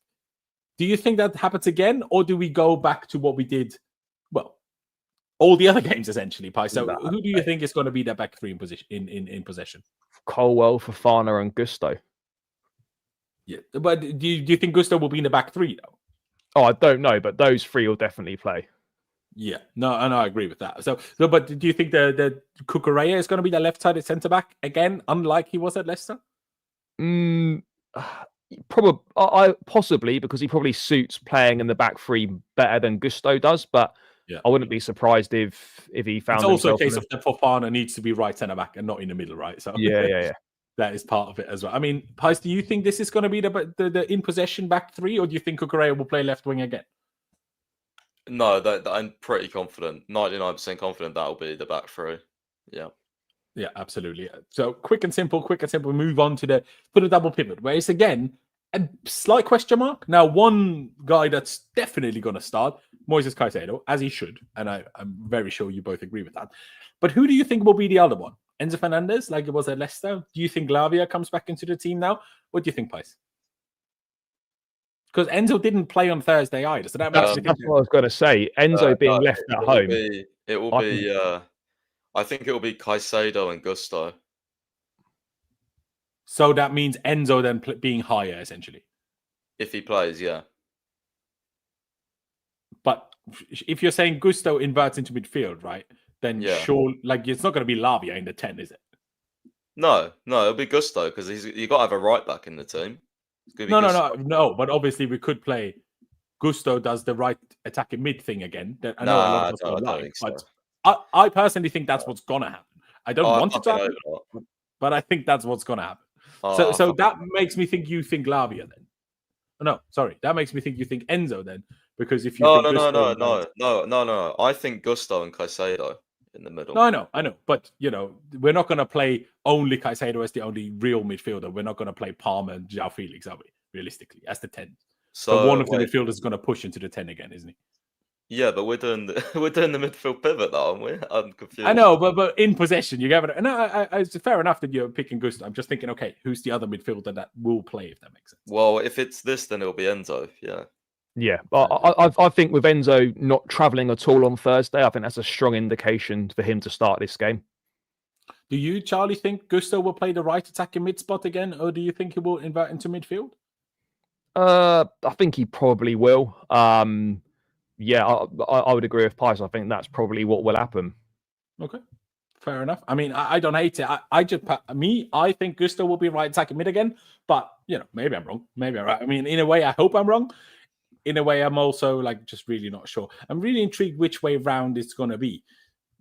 Do you think that happens again, or do we go back to what we did? Well, all the other games essentially, Pi. So, who do you think is going to be that back 3 in position in possession? Colwell, Fofana, and Gusto. Yeah, but do you think Gusto will be in the back 3 though? Oh, I don't know, but those 3 will definitely play. Yeah, no, I agree with that. So, but do you think the Cucurella is going to be the left-sided centre back again, unlike he was at Leicester? Probably, possibly, because he probably suits playing in the back 3 better than Gusto does. But I wouldn't be surprised if he found. It's also a case of that Fofana needs to be right centre back and not in the middle, right? So yeah. That is part of it as well. I mean, Pies, do you think this is going to be the in possession back 3, or do you think Cucurella will play left wing again? No, I'm pretty confident. 99% confident that will be the back 3. Yeah. Yeah, absolutely. So quick and simple, move on to the double pivot, where it's again a slight question mark. Now, one guy that's definitely going to start, Moises Caicedo, as he should, and I'm very sure you both agree with that. But who do you think will be the other one? Enzo Fernandez, like it was at Leicester? Do you think Lavia comes back into the team now? What do you think, Pies? Because Enzo didn't play on Thursday either, so that makes me think. That's what I was going to say. Enzo being left at home. It will be. I think it will be Caicedo and Gusto. So that means Enzo then being higher, essentially. If he plays, yeah. But if you're saying Gusto inverts into midfield, right? Then sure, it's not going to be Lavia in the 10, is it? No, it'll be Gusto because you got to have a right back in the team. No. But obviously we could play. Gusto does the right attacking mid thing again. I know a lot of us don't like, but I personally think that's what's going to happen. I don't want it to happen, but I think that's what's going to happen. So that makes me think you think Lavia then. No, sorry, that makes me think you think Enzo then, because if you no. I think Gusto and Caicedo in the middle. No, I know, but we're not going to play only Caicedo as the only real midfielder. We're not going to play Palmer and João Felix, are we? Realistically, as the 10. So one of the midfielders is going to push into the 10 again, isn't he? Yeah, but we're doing the midfield pivot, though, aren't we? I'm confused. I know, but in possession, you have it. No, it's fair enough that you're picking Gusto. I'm just thinking, okay, who's the other midfielder that will play, if that makes sense? Well, if it's this, then it'll be Enzo. Yeah. Yeah, but I think with Enzo not travelling at all on Thursday, I think that's a strong indication for him to start this game. Do you, Charlie, think Gusto will play the right attacking mid spot again, or do you think he will invert into midfield? I think he probably will. Yeah, I would agree with Pys. I think that's probably what will happen. Okay, fair enough. I mean, I don't hate it. I think Gusto will be right attacking mid again, but maybe I'm wrong. Maybe I'm right. I mean, in a way, I hope I'm wrong. In a way, I'm also just really not sure. I'm really intrigued which way round it's going to be.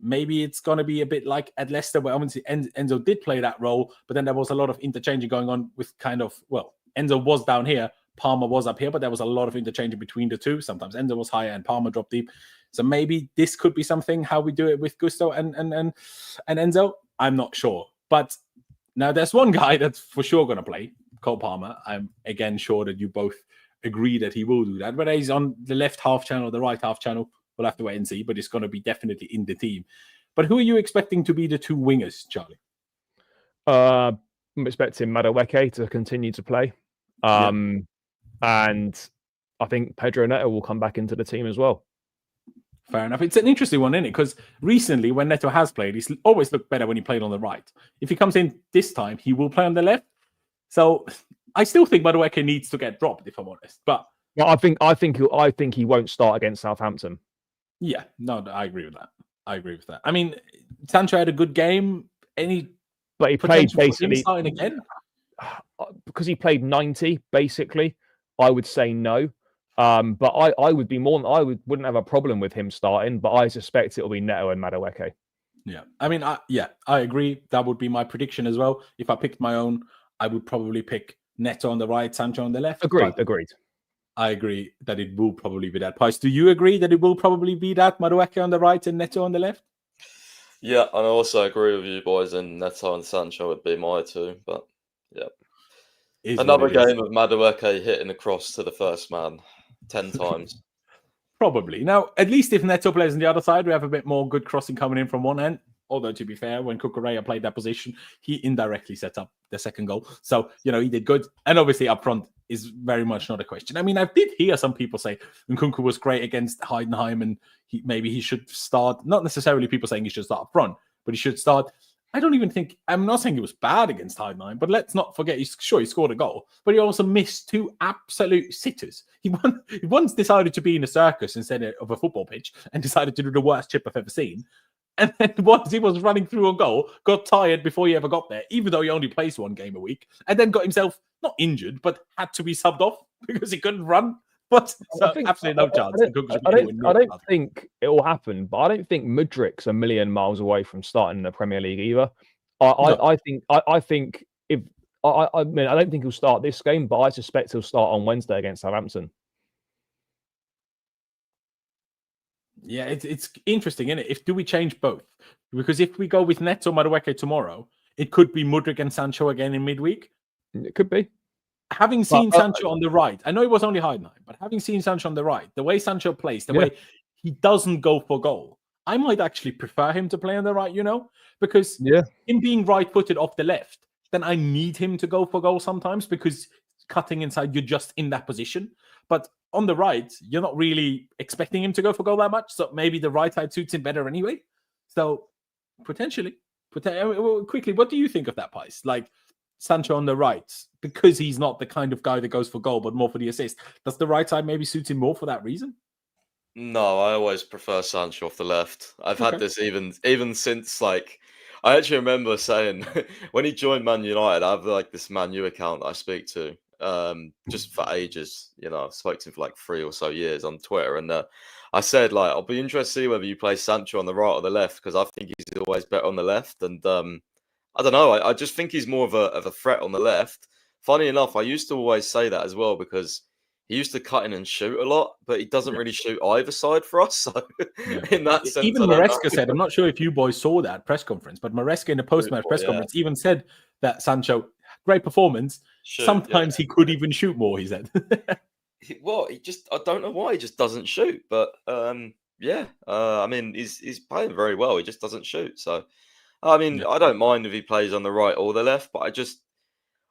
Maybe it's going to be a bit like at Leicester, where obviously Enzo did play that role, but then there was a lot of interchanging going on with Enzo was down here, Palmer was up here, but there was a lot of interchanging between the two. Sometimes Enzo was higher and Palmer dropped deep. So maybe this could be something how we do it with Gusto and Enzo. I'm not sure. But now there's one guy that's for sure going to play, Cole Palmer. I'm again sure that you both agree that he will do that. Whether he's on the left half channel or the right half channel, we'll have to wait and see, but it's going to be definitely in the team. But who are you expecting to be the two wingers, Charlie? I'm expecting Madueke to continue to play. And I think Pedro Neto will come back into the team as well. Fair enough. It's an interesting one, isn't it? Because recently, when Neto has played, he's always looked better when he played on the right. If he comes in this time, he will play on the left. So I still think Madueke needs to get dropped, if I'm honest. But I think he won't start against Southampton. Yeah, no, I agree with that. I mean, Sancho had a good game. But he played basically starting again because he played 90. Basically, I would say no. But I wouldn't have a problem with him starting. But I suspect it will be Neto and Madueke. Yeah, I mean, I agree. That would be my prediction as well. If I picked my own, I would probably pick Neto on the right, Sancho on the left. Agreed. I agree that it will probably be that. Price, do you agree that it will probably be that? Madueke on the right and Neto on the left? Yeah, and I also agree with you boys, and Neto and Sancho would be my two. But yeah, another game of Madueke hitting across to the first man 10 times. Probably. Now, at least if Neto plays on the other side, we have a bit more good crossing coming in from one end. Although, to be fair, when Cucurella played that position, he indirectly set up the second goal. So, he did good. And obviously, up front is very much not a question. I mean, I did hear some people say Nkunku was great against Heidenheim and maybe he should start. Not necessarily people saying he should start up front, but he should start. I'm not saying he was bad against Heidenheim, but let's not forget, he scored a goal, but he also missed two absolute sitters. He once decided to be in a circus instead of a football pitch and decided to do the worst chip I've ever seen. And then once he was running through a goal, got tired before he ever got there, even though he only plays one game a week, and then got himself not injured, but had to be subbed off because he couldn't run. But absolutely no chance. I don't think it will happen, but I don't think Mudrik's a million miles away from starting in the Premier League either. I think I don't think he'll start this game, but I suspect he'll start on Wednesday against Southampton. Yeah, it's interesting, isn't it? Do we change both? Because if we go with Neto Madueke tomorrow, it could be Mudryk and Sancho again in midweek. It could be. Having seen Sancho on the right, I know it was only Heidenheim, but having seen Sancho on the right, the way Sancho plays, the way he doesn't go for goal, I might actually prefer him to play on the right, because him being right-footed off the left, then I need him to go for goal sometimes because cutting inside, you're just in that position. But on the right, you're not really expecting him to go for goal that much, so maybe the right side suits him better anyway. So potentially, quickly, what do you think of that, Pys? Like Sancho on the right, because he's not the kind of guy that goes for goal, but more for the assist. Does the right side maybe suit him more for that reason? No, I always prefer Sancho off the left. I've had this even since I actually remember saying when he joined Man United, I have this Man U account that I speak to just for ages. I've spoken to him for 3 or so years on Twitter, and I said I'll be interested to see whether you play Sancho on the right or the left because I think he's always better on the left, and I don't know. I just think he's more of a threat on the left. Funny enough, I used to always say that as well because he used to cut in and shoot a lot, but he doesn't really shoot either side for us. So in that sense, even Maresca said, I'm not sure if you boys saw that press conference, but Maresca in the post-match press conference even said that Sancho, great performance. Sometimes he could even shoot more, he said. I don't know why he just doesn't shoot, but I mean, he's playing very well. He just doesn't shoot. So, I mean, I don't mind if he plays on the right or the left, but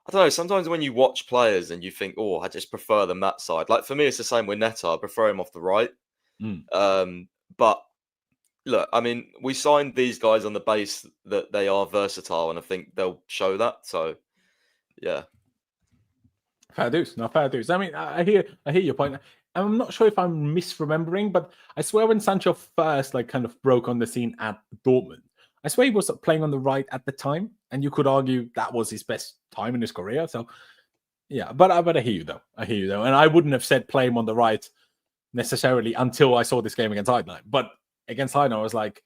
I don't know. Sometimes when you watch players and you think, "Oh, I just prefer them that side." Like for me, it's the same with Neto. I prefer him off the right. But look, I mean, we signed these guys on the base that they are versatile, and I think they'll show that. So, yeah. Fair dues, no fair dues. I mean, I hear your point. I'm not sure if I'm misremembering, but I swear when Sancho first kind of broke on the scene at Dortmund, I swear he was playing on the right at the time, and you could argue that was his best time in his career. So, yeah, but I hear you though. And I wouldn't have said play him on the right necessarily until I saw this game against Heidenheim. But against Heidenheim, I was like,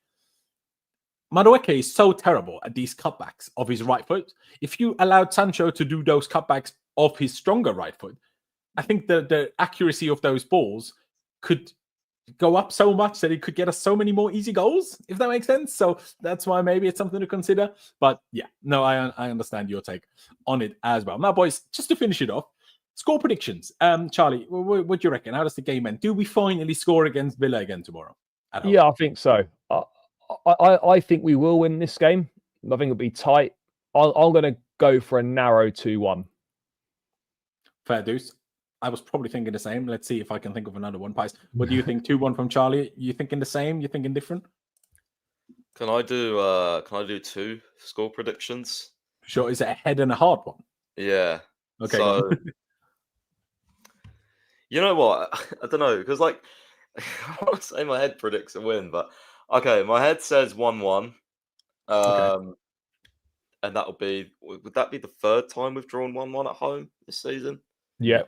Madueke is so terrible at these cutbacks of his right foot. If you allowed Sancho to do those cutbacks of his stronger right foot, I think the accuracy of those balls could go up so much that it could get us so many more easy goals, if that makes sense. So that's why maybe it's something to consider. But yeah, no, I understand your take on it as well. Now, boys, just to finish it off, score predictions. Charlie, what do you reckon? How does the game end? Do we finally score against Villa again tomorrow? Yeah, I think so. I think we will win this game. I think it'll be tight. I'm going to go for a narrow 2-1. Fair dues. I was probably thinking the same. Let's see if I can think of another one. Pys, what do you think? 2-1 from Charlie. You thinking the same? You thinking different? Can I do 2 score predictions? Sure. Is it a head and a hard one? Yeah. Okay. So, you know what? I don't know, because I want to say my head predicts a win, but okay, my head says 1-1. Okay. And would that be the 3rd time we've drawn 1-1 at home this season? Yeah.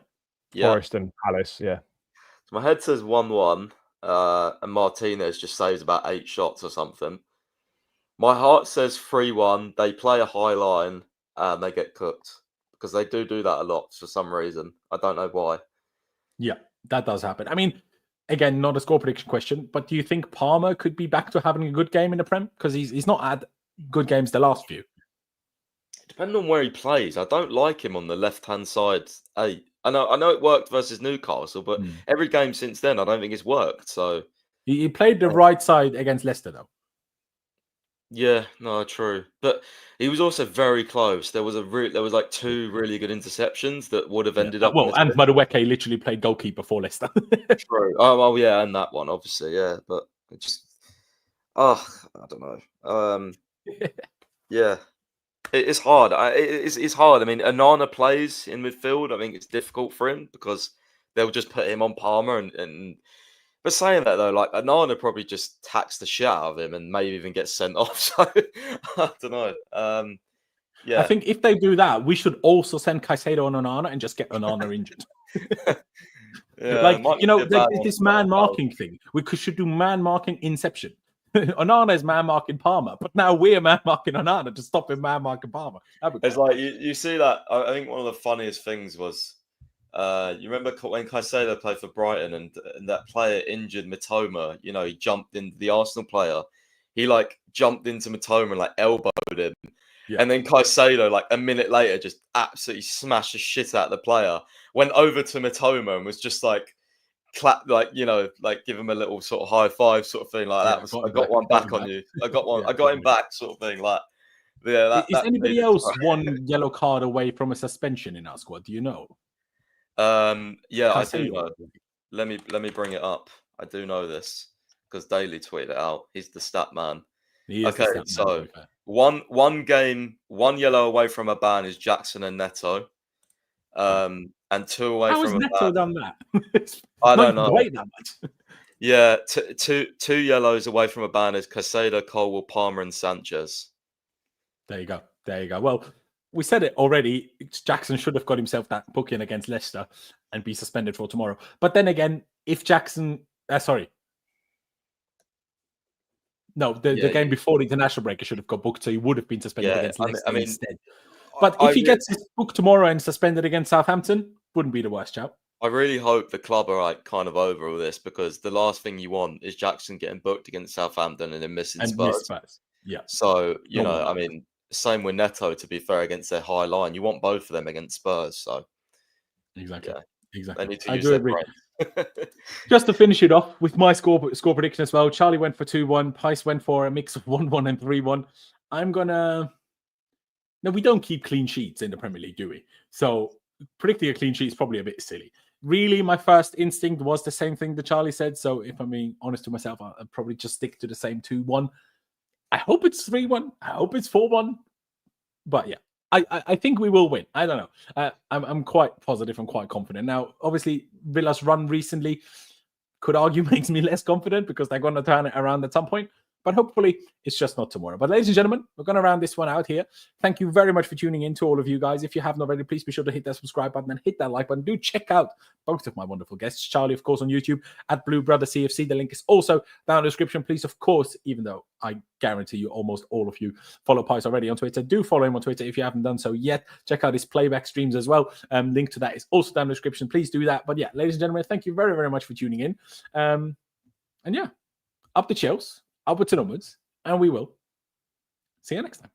Forest and Palace, yeah. So my head says 1-1, and Martinez just saves about 8 shots or something. My heart says 3-1. They play a high line and they get cooked, because they do that a lot for some reason. I don't know why. Yeah, that does happen. I mean, again, not a score prediction question, but do you think Palmer could be back to having a good game in the Prem? Because he's not had good games the last few. Depending on where he plays, I don't like him on the left-hand side 8. I know it worked versus Newcastle, but every game since then, I don't think it's worked. So he played the right side against Leicester, though. Yeah, no, true. But he was also very close. There was like 2 really good interceptions that would have ended up. Well, and Madueke literally played goalkeeper for Leicester. True. Oh, well, yeah, and that one, obviously, yeah. But it just, I don't know. Yeah. It's hard. It's hard. I mean, Onana plays in midfield. I think it's difficult for him because they'll just put him on Palmer. But saying that though, like Onana probably just tacks the shit out of him and maybe even gets sent off. So I don't know. Yeah, I think if they do that, we should also send Caicedo on Onana and just get Onana injured. Like this man marking thing. We should do man marking Inception. Onana is man marking Palmer, but now we're man marking Onana to stop him man marking Palmer. It's like you see that. I think one of the funniest things was, you remember when Caicedo played for Brighton and that player injured Mitoma. You know, he jumped into the Arsenal player. He jumped into Mitoma and elbowed him, and then Caicedo a minute later just absolutely smashed the shit out of the player. Went over to Mitoma and was just clap, give him a little sort of high five sort of thing that. I got one back on you. I got one. I got him back sort of thing. Is anybody else one yellow card away from a suspension in our squad? Do you know? Yeah, I do know. Let me bring it up. I do know this because Daly tweeted it out. He's the stat man. Okay, so one game, 1 yellow away from a ban is Jackson and Neto. And 2 away How from has Neto done that? I don't know. Wait that much. Yeah, two yellows away from a ban is Caicedo, Colwell, Palmer, and Sanchez. There you go. Well, we said it already. Jackson should have got himself that booking against Leicester and be suspended for tomorrow. But then again, if Jackson, the game before the international break, he should have got booked, so he would have been suspended against Leicester instead. But if he gets his book tomorrow and suspended against Southampton, wouldn't be the worst chap. I really hope the club are kind of over all this, because the last thing you want is Jackson getting booked against Southampton and then missing Spurs. Yeah. So, I mean, same with Neto, to be fair, against their high line. You want both of them against Spurs. So Exactly. They need to use their brain. Just to finish it off with my score prediction as well. Charlie went for 2-1. Pys went for a mix of 1-1 and 3-1. I'm gonna Now, we don't keep clean sheets in the Premier League, do we? So predicting a clean sheet is probably a bit silly. Really, my first instinct was the same thing that Charlie said. So if I'm being honest to myself, I'll probably just stick to the same 2-1. I hope it's 3-1. I hope it's 4-1. But yeah, I think we will win. I don't know. I'm quite positive and quite confident. Now, obviously, Villa's run recently could argue makes me less confident because they're going to turn it around at some point. But hopefully, it's just not tomorrow. But ladies and gentlemen, we're going to round this one out here. Thank you very much for tuning in to all of you guys. If you haven't already, please be sure to hit that subscribe button and hit that like button. Do check out both of my wonderful guests. Charlie, of course, on YouTube at Blue Brother CFC. The link is also down in the description. Please, of course, even though I guarantee you almost all of you follow Pys already on Twitter, do follow him on Twitter if you haven't done so yet. Check out his playback streams as well. Link to that is also down in the description. Please do that. But yeah, ladies and gentlemen, thank you very, very much for tuning in. And yeah, up the chills, upwards and onwards. And we will see you next time.